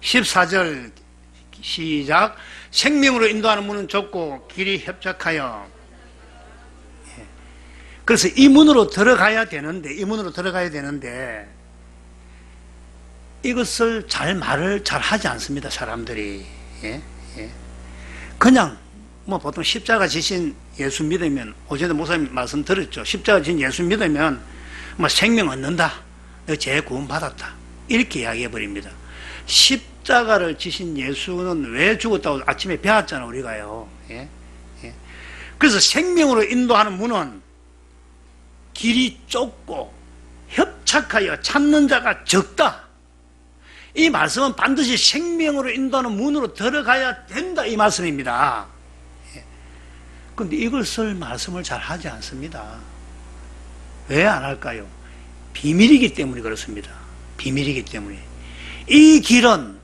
14절 시작. 생명으로 인도하는 문은 좁고 길이 협착하여. 그래서 이 문으로 들어가야 되는데, 이것을 말을 잘 하지 않습니다, 사람들이. 그냥 뭐 보통 십자가 지신 예수 믿으면, 어제도 목사님 말씀 들었죠. 십자가 지신 예수 믿으면 뭐 생명 얻는다, 너 죄 구원 받았다, 이렇게 이야기해 버립니다. 십자가를 지신 예수는 왜 죽었다고 아침에 배웠잖아, 우리가요. 그래서 생명으로 인도하는 문은 길이 좁고 협착하여 찾는 자가 적다. 이 말씀은 반드시 생명으로 인도하는 문으로 들어가야 된다, 이 말씀입니다. 그런데 이것을 말씀을 잘 하지 않습니다. 왜 안 할까요? 비밀이기 때문에 그렇습니다. 비밀이기 때문에. 이 길은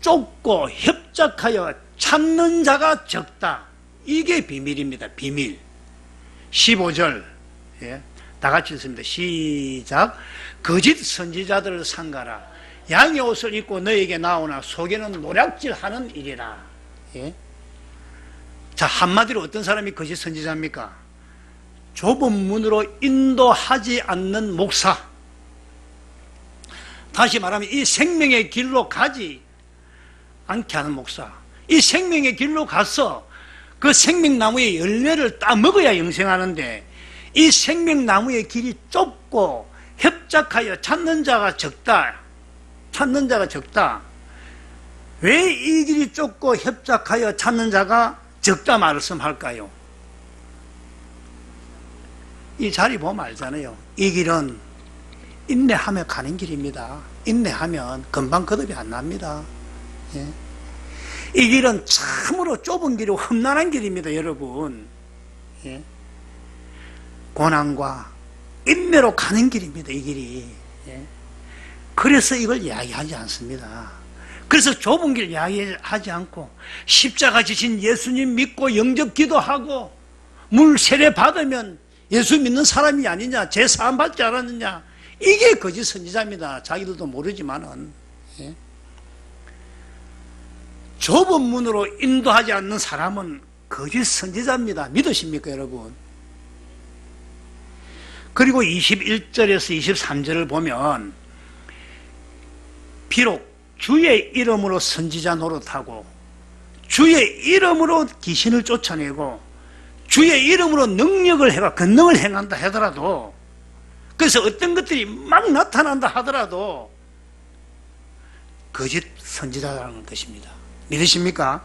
좁고 협착하여 찾는 자가 적다. 이게 비밀입니다. 비밀. 15절 다 같이 읽습니다. 시작. 거짓 선지자들을 삼가라. 양의 옷을 입고 너에게 나오나 속에는 노략질하는 일이라. 자, 한마디로 어떤 사람이 거짓 선지자입니까? 좁은 문으로 인도하지 않는 목사. 다시 말하면 이 생명의 길로 가지 않게 하는 목사. 이 생명의 길로 가서 그 생명나무의 열매를 따먹어야 영생하는데, 이 생명나무의 길이 좁고 협착하여 찾는 자가 적다. 왜 이 길이 좁고 협착하여 찾는 자가 적다 말씀할까요? 이 자리 보면 알잖아요. 이 길은 인내하며 가는 길입니다. 인내하면 금방 거듭이 안 납니다. 이 길은 참으로 좁은 길이고 험난한 길입니다, 여러분. 고난과 인내로 가는 길입니다, 이 길이. 그래서 이걸 이야기하지 않습니다. 그래서 좁은 길 이야기하지 않고 십자가 지신 예수님 믿고 영접 기도하고 물 세례 받으면 예수 믿는 사람이 아니냐, 제 사함 받지 않았느냐, 이게 거짓 선지자입니다. 자기들도 모르지만은. 좁은 문으로 인도하지 않는 사람은 거짓 선지자입니다. 믿으십니까, 여러분? 그리고 21절에서 23절을 보면 비록 주의 이름으로 선지자 노릇하고 주의 이름으로 귀신을 쫓아내고 주의 이름으로 능력을 해가 권능을 행한다 하더라도, 그래서 어떤 것들이 막 나타난다 하더라도 거짓 선지자라는 것입니다. 믿으십니까?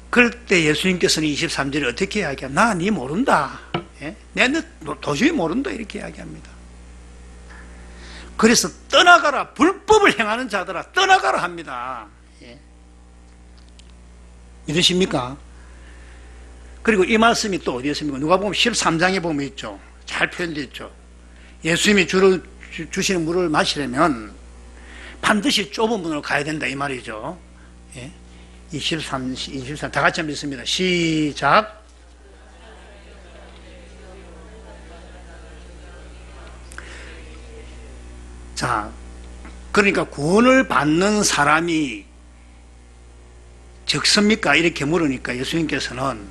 그럴 때 예수님께서는 23절에 어떻게 이야기합니까? 나 니 모른다. 내 도저히 모른다, 이렇게 이야기합니다. 그래서 떠나가라, 불법을 행하는 자들아 떠나가라 합니다. 믿으십니까? 그리고 이 말씀이 또 어디에 있습니까? 누가복음 13장에 보면 있죠. 잘 표현되어 있죠. 예수님이 주시는 물을 마시려면 반드시 좁은 문으로 가야 된다, 이 말이죠. 23 다 같이 한번 읽습니다. 시작. 자, 그러니까 구원을 받는 사람이 적습니까? 이렇게 물으니까 예수님께서는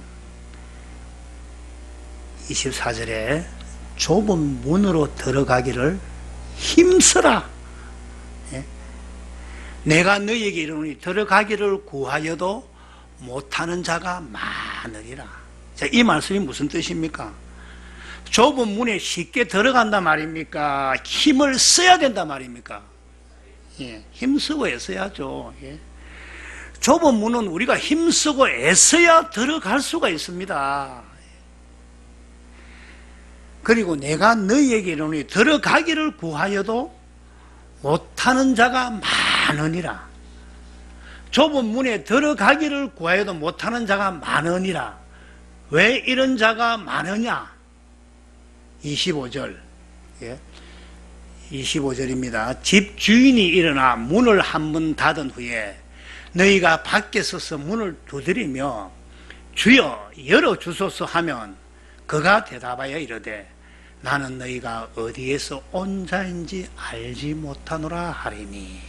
24절에 좁은 문으로 들어가기를 힘쓰라. 내가 너희에게 이르노니 들어가기를 구하여도 못하는 자가 많으리라. 자, 이 말씀이 무슨 뜻입니까? 좁은 문에 쉽게 들어간단 말입니까? 힘을 써야 된단 말입니까? 힘쓰고 애써야죠. 좁은 문은 우리가 힘쓰고 애써야 들어갈 수가 있습니다. 그리고 내가 너희에게 이르노니 들어가기를 구하여도 못하는 자가 많으니라. 좁은 문에 들어가기를 구하여도 못하는 자가 많으니라. 왜 이런 자가 많으냐? 25절. 25절입니다. 집 주인이 일어나 문을 한 번 닫은 후에 너희가 밖에 서서 문을 두드리며 주여 열어주소서 하면 그가 대답하여 이르되 나는 너희가 어디에서 온 자인지 알지 못하노라 하리니.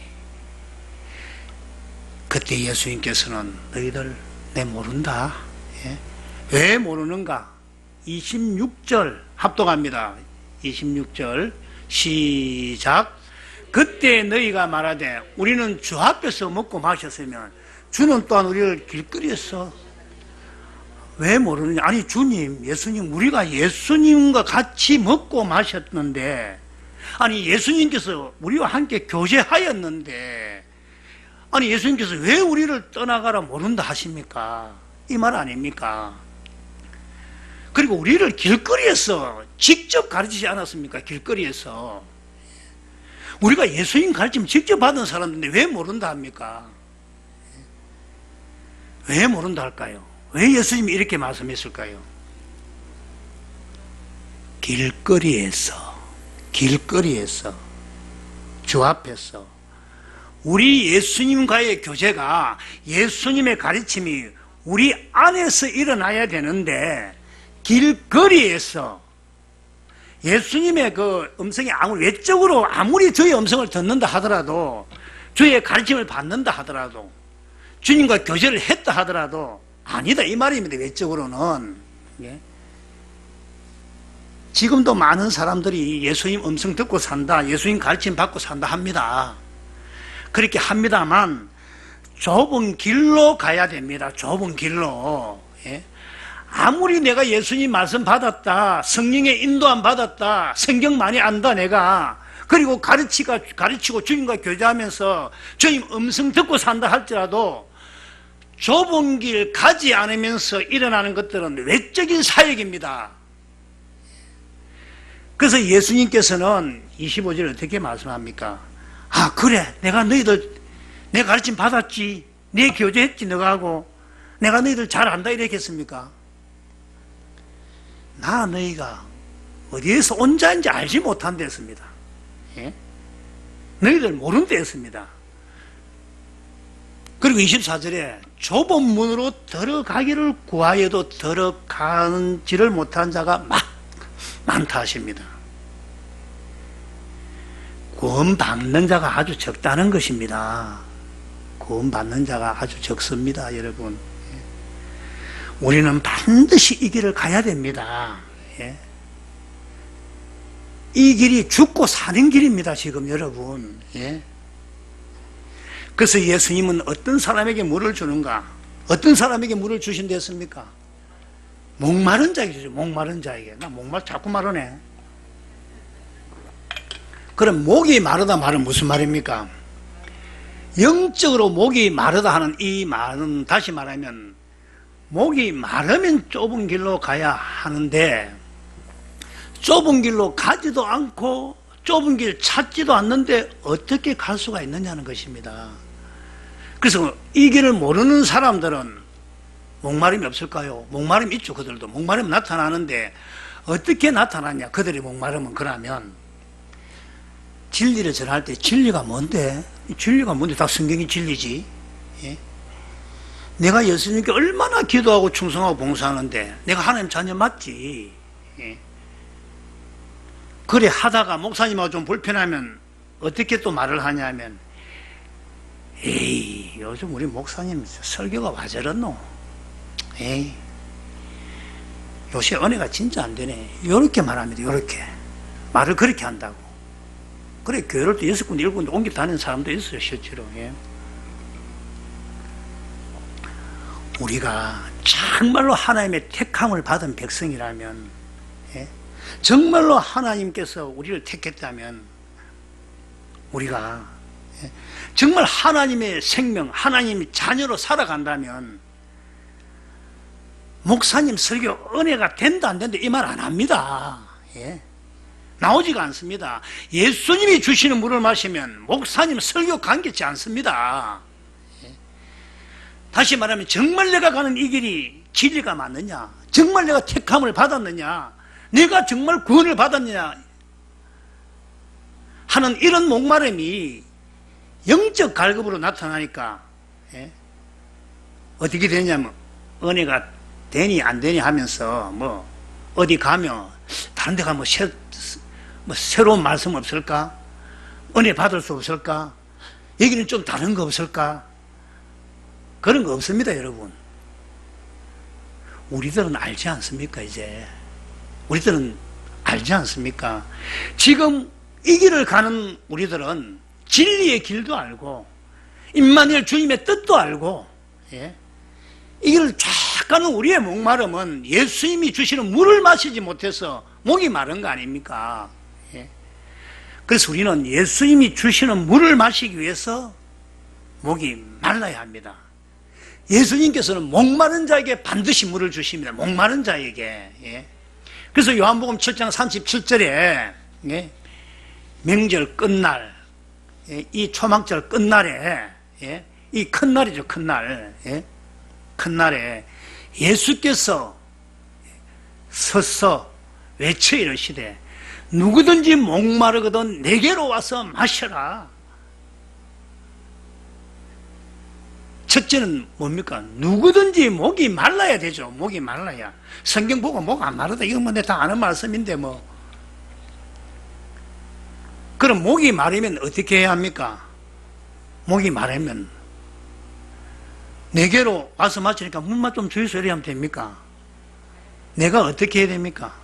그때 예수님께서는 너희들 내 모른다. 왜 모르는가? 26절 합독합니다. 26절 시작. 그때 너희가 말하되 우리는 주 앞에서 먹고 마셨으면 주는 또한 우리를 길거리에서 왜 모르느냐? 아니 주님, 예수님, 우리가 예수님과 같이 먹고 마셨는데, 아니 예수님께서 우리와 함께 교제하였는데, 아니 예수님께서 왜 우리를 떠나가라 모른다 하십니까? 이 말 아닙니까? 그리고 우리를 길거리에서 직접 가르치지 않았습니까? 길거리에서 우리가 예수님 가르침 직접 받은 사람인데 왜 모른다 합니까? 왜 모른다 할까요? 왜 예수님이 이렇게 말씀했을까요? 길거리에서 주 앞에서 우리 예수님과의 교제가, 예수님의 가르침이 우리 안에서 일어나야 되는데, 길거리에서 예수님의 그 음성이 아무리 외적으로 아무리 저의 음성을 듣는다 하더라도, 주의 가르침을 받는다 하더라도, 주님과 교제를 했다 하더라도 아니다 이 말입니다. 외적으로는. 지금도 많은 사람들이 예수님 음성 듣고 산다, 예수님 가르침 받고 산다 합니다. 그렇게 합니다만 좁은 길로 가야 됩니다. 좁은 길로. 아무리 내가 예수님 말씀 받았다, 성령의 인도함 받았다, 성경 많이 안다 내가, 그리고 가르치고 주님과 교제하면서 주님 음성 듣고 산다 할지라도 좁은 길 가지 않으면서 일어나는 것들은 외적인 사역입니다. 그래서 예수님께서는 25절에 어떻게 말씀합니까? 아 그래, 내가 너희들 내 가르침 받았지, 내 교제했지 너가 하고, 내가 너희들 잘 안다 이렇게 했습니까? 나 너희가 어디에서 온 자인지 알지 못한 데였습니다. 너희들 모르는 데였습니다. 그리고 24절에 좁은 문으로 들어가기를 구하여도 들어가지를 못한 자가 많다 하십니다. 구원받는 자가 아주 적다는 것입니다. 구원받는 자가 아주 적습니다, 여러분. 우리는 반드시 이 길을 가야 됩니다. 이 길이 죽고 사는 길입니다, 지금 여러분. 그래서 예수님은 어떤 사람에게 물을 주는가? 어떤 사람에게 물을 주신댔습니까? 목마른 자에게 주죠. 목마른 자에게. 나 자꾸 마르네. 그럼 목이 마르다 말은 무슨 말입니까? 영적으로 목이 마르다 하는 이 말은, 다시 말하면 목이 마르면 좁은 길로 가야 하는데, 좁은 길로 가지도 않고 좁은 길 찾지도 않는데 어떻게 갈 수가 있느냐는 것입니다. 그래서 이 길을 모르는 사람들은 목마름이 없을까요? 목마름이 있죠. 그들도 목마름이 나타나는데 어떻게 나타나냐? 그들의 목마름은 그러면 진리를 전할 때 진리가 뭔데? 진리가 뭔데? 다 성경이 진리지. 내가 예수님께 얼마나 기도하고 충성하고 봉사하는데 내가 하나님 자녀 맞지. 그래 하다가 목사님하고 좀 불편하면 어떻게 또 말을 하냐면, 에이 요즘 우리 목사님 설교가 와 저렇노? 에이 요새 은혜가 진짜 안 되네. 요렇게 말합니다. 요렇게 말을 그렇게 한다고. 그래 교회를 또 6군데 7군데 옮겨 다니는 사람도 있어요, 실제로. 우리가 정말로 하나님의 택함을 받은 백성이라면, 정말로 하나님께서 우리를 택했다면, 우리가 정말 하나님의 생명, 하나님의 자녀로 살아간다면, 목사님 설교 은혜가 된다 안 된다 이 말 안 합니다. 나오지가 않습니다. 예수님이 주시는 물을 마시면 목사님 설교 감겹지 않습니다. 다시 말하면 정말 내가 가는 이 길이 진리가 맞느냐, 정말 내가 택함을 받았느냐, 내가 정말 구원을 받았느냐 하는 이런 목마름이 영적 갈급으로 나타나니까 어떻게 되냐면 은혜가 되니 안 되니 하면서 뭐 어디 가면 다른 데 가면 새로운 말씀 없을까? 은혜 받을 수 없을까? 여기는 좀 다른 거 없을까? 그런 거 없습니다, 여러분. 우리들은 알지 않습니까, 이제? 우리들은 알지 않습니까? 지금 이 길을 가는 우리들은 진리의 길도 알고, 임마누엘 주님의 뜻도 알고, 이 길을 쫙 가는 우리의 목마름은 예수님이 주시는 물을 마시지 못해서 목이 마른 거 아닙니까? 그래서 우리는 예수님이 주시는 물을 마시기 위해서 목이 말라야 합니다. 예수님께서는 목마른 자에게 반드시 물을 주십니다. 목마른 자에게. 그래서 요한복음 7장 37절에 명절 끝날, 이 초막절 끝날에, 이 큰 날이죠, 큰 날. 큰 날에 예수께서 서서 외쳐 이르시되 누구든지 목마르거든 내게로 와서 마셔라. 첫째는 뭡니까? 누구든지 목이 말라야 되죠. 목이 말라야. 성경 보고 목 안 마르다 이건 뭐 내가 다 아는 말씀인데 뭐. 그럼 목이 마르면 어떻게 해야 합니까? 목이 마르면 내게로 와서 마시니까 물만 좀 주이소 이래 하면 됩니까? 내가 어떻게 해야 됩니까?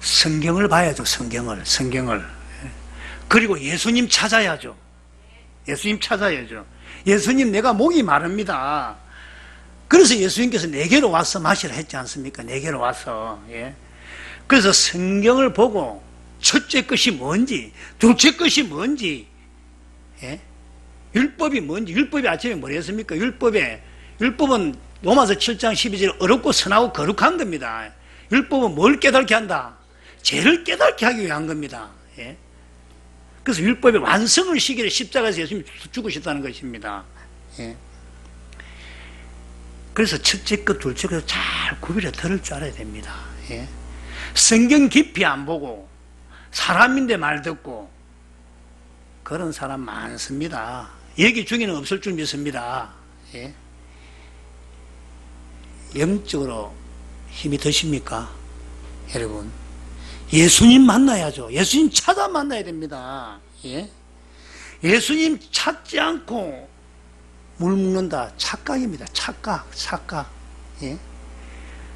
성경을 봐야죠. 성경을. 그리고 예수님 찾아야죠. 예수님 찾아야죠. 예수님, 내가 목이 마릅니다. 그래서 예수님께서 내게로 와서 마시라 했지 않습니까? 내게로 와서. 그래서 성경을 보고 첫째 것이 뭔지, 둘째 것이 뭔지, 율법이 뭔지, 율법이 아침에 뭐랬습니까? 율법은 로마서 7장 12절 어렵고 선하고 거룩한 겁니다. 율법은 뭘 깨닫게 한다? 죄를 깨닫게 하기 위한 겁니다. 그래서 율법의 완성을 시기를 십자가에서 예수님이 죽으셨다는 것입니다. 그래서 첫째 것, 둘째 것 잘 구별해 들을 줄 알아야 됩니다. 성경 깊이 안 보고 사람인데 말 듣고 그런 사람 많습니다. 여기 중에는 없을 줄 믿습니다. 영적으로 힘이 드십니까? 여러분, 예수님 만나야죠. 예수님 찾아 만나야 됩니다. 예수님 찾지 않고 물 먹는다. 착각입니다. 착각.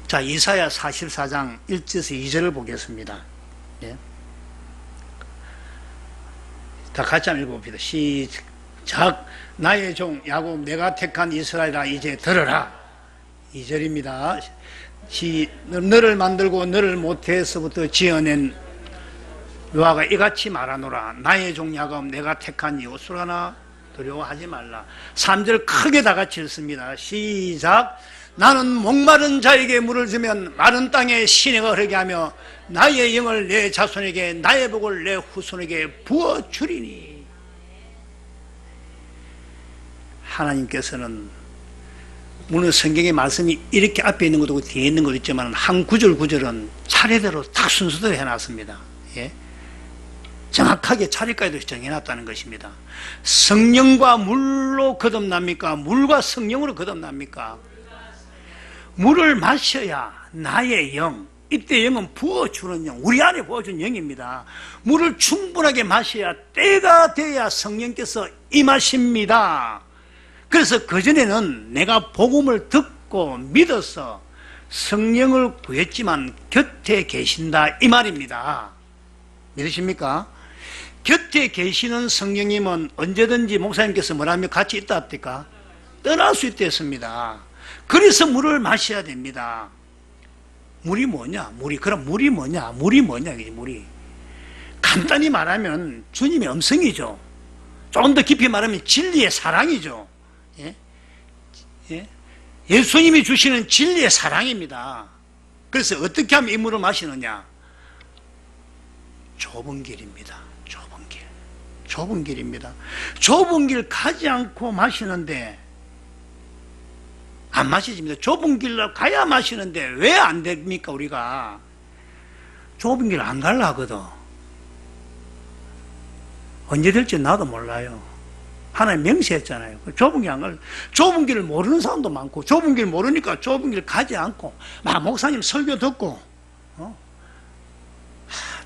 자, 이사야 44장 1절에서 2절을 보겠습니다. 다 같이 한번 읽어봅시다. 시작. 나의 종 야곱 내가 택한 이스라엘아 이제 들어라. 2절입니다. 너를 만들고 너를 모태에서부터 지어낸 여호와가 이같이 말하노라. 나의 종 야곱 내가 택한 이웃을 하나 두려워하지 말라. 3절 크게 다 같이 읽습니다. 시작. 나는 목마른 자에게 물을 주면 마른 땅에 시내가 흐르게 하며 나의 영을 내 자손에게 나의 복을 내 후손에게 부어주리니. 하나님께서는 물론 성경의 말씀이 이렇게 앞에 있는 것도 뒤에 있는 것도 있지만 한 구절은 차례대로 딱 순서대로 해놨습니다. 정확하게 차례까지도 정해놨다는 것입니다. 성령과 물로 거듭납니까? 물과 성령으로 거듭납니까? 물을 마셔야 나의 영, 이때 영은 부어주는 영, 우리 안에 부어주는 영입니다. 물을 충분하게 마셔야 때가 돼야 성령께서 임하십니다. 그래서 그전에는 내가 복음을 듣고 믿어서 성령을 구했지만 곁에 계신다 이 말입니다. 믿으십니까? 곁에 계시는 성령님은 언제든지 목사님께서 뭐라며 같이 있다 합니까? 떠날 수 있다 했습니다. 그래서 물을 마셔야 됩니다. 물이 뭐냐? 그럼 물이 뭐냐? 물이. 간단히 말하면 주님의 음성이죠. 조금 더 깊이 말하면 진리의 사랑이죠. 예수님이 주시는 진리의 사랑입니다. 그래서 어떻게 하면 이 물을 마시느냐? 좁은 길입니다. 좁은 길. 좁은 길입니다. 좁은 길 가지 않고 마시는데 안 마시집니다. 좁은 길로 가야 마시는데 왜 안 됩니까? 우리가 좁은 길 안 갈라 하거든. 언제 될지 나도 몰라요. 하나님 명시했잖아요. 좁은 길 안 갈, 좁은 길을 모르는 사람도 많고, 좁은 길 모르니까 좁은 길 가지 않고, 막 목사님 설교 듣고,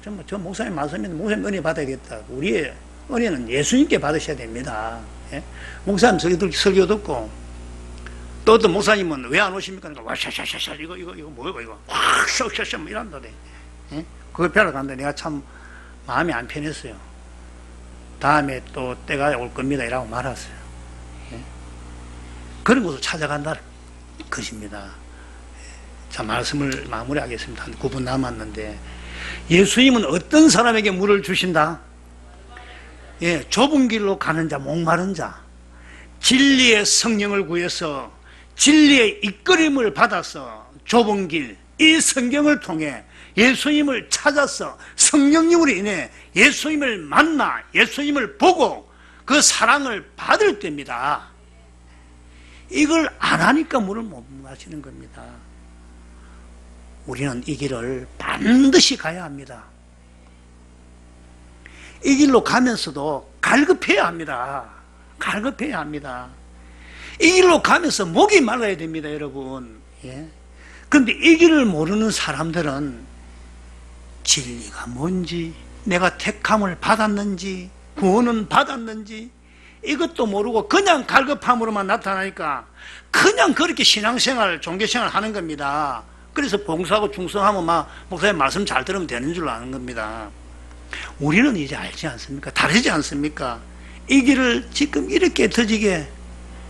정말 저 목사님 말씀인데 목사님 은혜 받아야겠다. 우리의 은혜는 예수님께 받으셔야 됩니다. 예? 목사님 설교 듣고, 또 어떤 목사님은 왜 안 오십니까? 그러니까 와샤샤샤샤 이거 뭐야 이거 확 샤샤샤 뭐 이런다대. 예? 그걸 뵈러 간다. 내가 참 마음이 안 편했어요. 다음에 또 때가 올 겁니다 이라고 말았어요. 예? 그런 곳을 찾아간다는 것입니다. 자, 말씀을 마무리하겠습니다. 한 9분 남았는데, 예수님은 어떤 사람에게 물을 주신다? 예, 좁은 길로 가는 자, 목마른 자, 진리의 성령을 구해서 진리의 이끌림을 받아서 좁은 길, 이 성경을 통해 예수님을 찾아서 성령님으로 인해 예수님을 만나 예수님을 보고 그 사랑을 받을 때입니다. 이걸 안 하니까 물을 못 마시는 겁니다. 우리는 이 길을 반드시 가야 합니다. 이 길로 가면서도 갈급해야 합니다. 갈급해야 합니다. 이 길로 가면서 목이 말라야 됩니다, 여러분. 예? 그런데 이 길을 모르는 사람들은 진리가 뭔지, 내가 택함을 받았는지, 구원은 받았는지, 이것도 모르고 그냥 갈급함으로만 나타나니까 그냥 그렇게 신앙생활, 종교생활 하는 겁니다. 그래서 봉사하고 충성하면 막 목사님 말씀 잘 들으면 되는 줄 아는 겁니다. 우리는 이제 알지 않습니까? 다르지 않습니까? 이 길을 지금 이렇게 터지게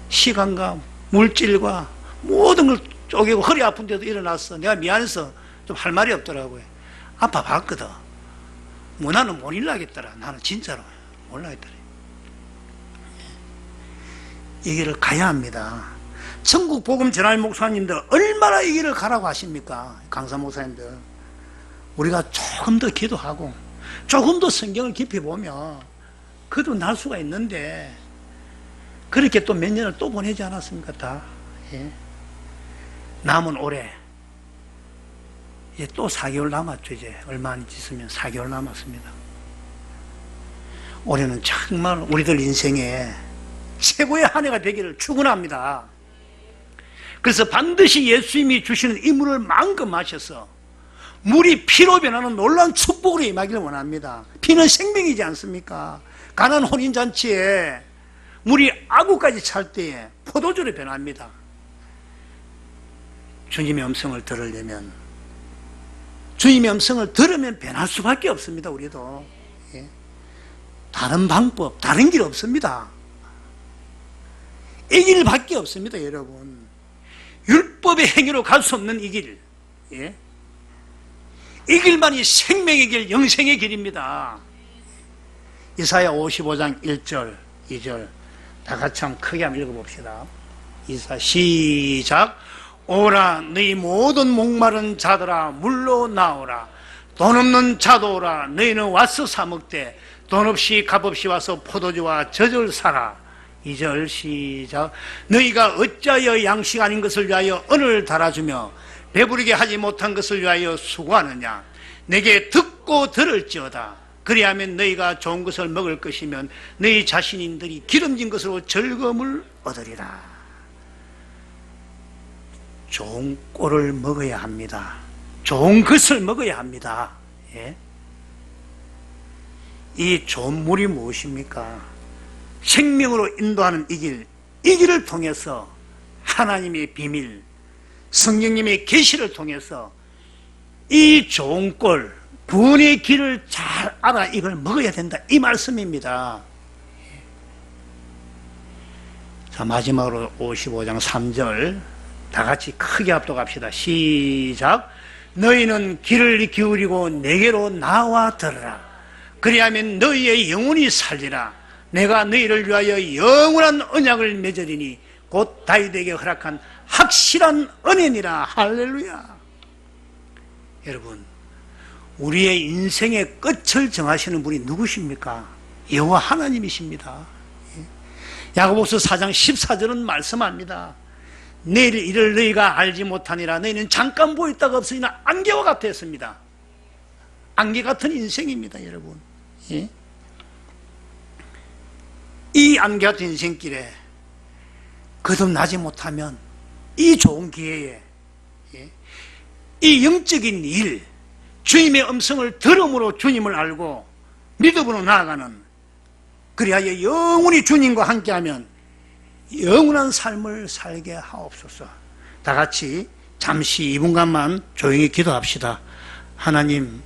시간과 물질과 모든 걸 쪼개고 허리 아픈데도 일어났어. 내가 미안해서 좀 할 말이 없더라고요. 아파 봤거든. 뭐 나는 못 일나겠더라. 나는 진짜로 몰라겠더라. 이 길을 가야 합니다. 천국 복음 전할 목사님들 얼마나 이 길을 가라고 하십니까? 강사 목사님들. 우리가 조금 더 기도하고 조금 더 성경을 깊이 보면 그도 날 수가 있는데, 그렇게 또 몇 년을 또 보내지 않았습니까? 다. 예. 남은 올해 이제 또 4개월 남았죠. 이제 얼마 안 있으면 4개월 남았습니다. 올해는 정말 우리들 인생에 최고의 한 해가 되기를 축원합니다. 그래서 반드시 예수님이 주시는 이 물을 마음껏 마셔서 물이 피로 변하는 놀라운 축복으로 임하기를 원합니다. 피는 생명이지 않습니까? 가난 혼인잔치에 물이 아구까지 찰 때에 포도주로 변합니다. 주님의 음성을 들으려면, 주님의 음성을 들으면 변할 수밖에 없습니다. 우리도. 예. 다른 방법, 다른 길 없습니다. 이 길밖에 없습니다, 여러분. 율법의 행위로 갈 수 없는 이 길. 예. 이 길만이 생명의 길, 영생의 길입니다. 이사야 55장 1절, 2절 다 같이 한번 크게 한번 읽어봅시다. 이사 시작. 오라 너희 모든 목마른 자들아 물로 나오라. 돈 없는 자도 오라. 너희는 와서 사 먹되 돈 없이 값 없이 와서 포도주와 젖을 사라. 2절 시작. 너희가 어찌하여 양식 아닌 것을 위하여 은을 달아주며 배부르게 하지 못한 것을 위하여 수고하느냐. 내게 듣고 들을지어다. 그리하면 너희가 좋은 것을 먹을 것이면 너희 자신들이 기름진 것으로 즐거움을 얻으리라. 좋은 꼴을 먹어야 합니다. 좋은 것을 먹어야 합니다. 예? 이 좋은 물이 무엇입니까? 생명으로 인도하는 이 길을 통해서 하나님의 비밀, 성령님의 계시를 통해서 이 좋은 꼴, 구원의 길을 잘 알아 이걸 먹어야 된다, 이 말씀입니다. 자, 마지막으로 55장 3절 다 같이 크게 합독합시다. 시작. 너희는 귀를 기울이고 내게로 나와 들으라. 그리하면 너희의 영혼이 살리라. 내가 너희를 위하여 영원한 언약을 맺으리니 곧 다윗에게 허락한 확실한 은혜니라. 할렐루야. 여러분, 우리의 인생의 끝을 정하시는 분이 누구십니까? 여호와 하나님이십니다. 야고보서 4장 14절은 말씀합니다. 내일 일을 너희가 알지 못하니라. 너희는 잠깐 보였다가 없으나 안개와 같았습니다. 안개 같은 인생입니다, 여러분. 예? 이 안개 같은 인생길에 거듭나지 못하면 이 좋은 기회에 이 영적인 일, 주님의 음성을 들음으로 주님을 알고 믿음으로 나아가는, 그리하여 영원히 주님과 함께하면 영원한 삶을 살게 하옵소서. 다 같이 잠시 2분간만 조용히 기도합시다. 하나님,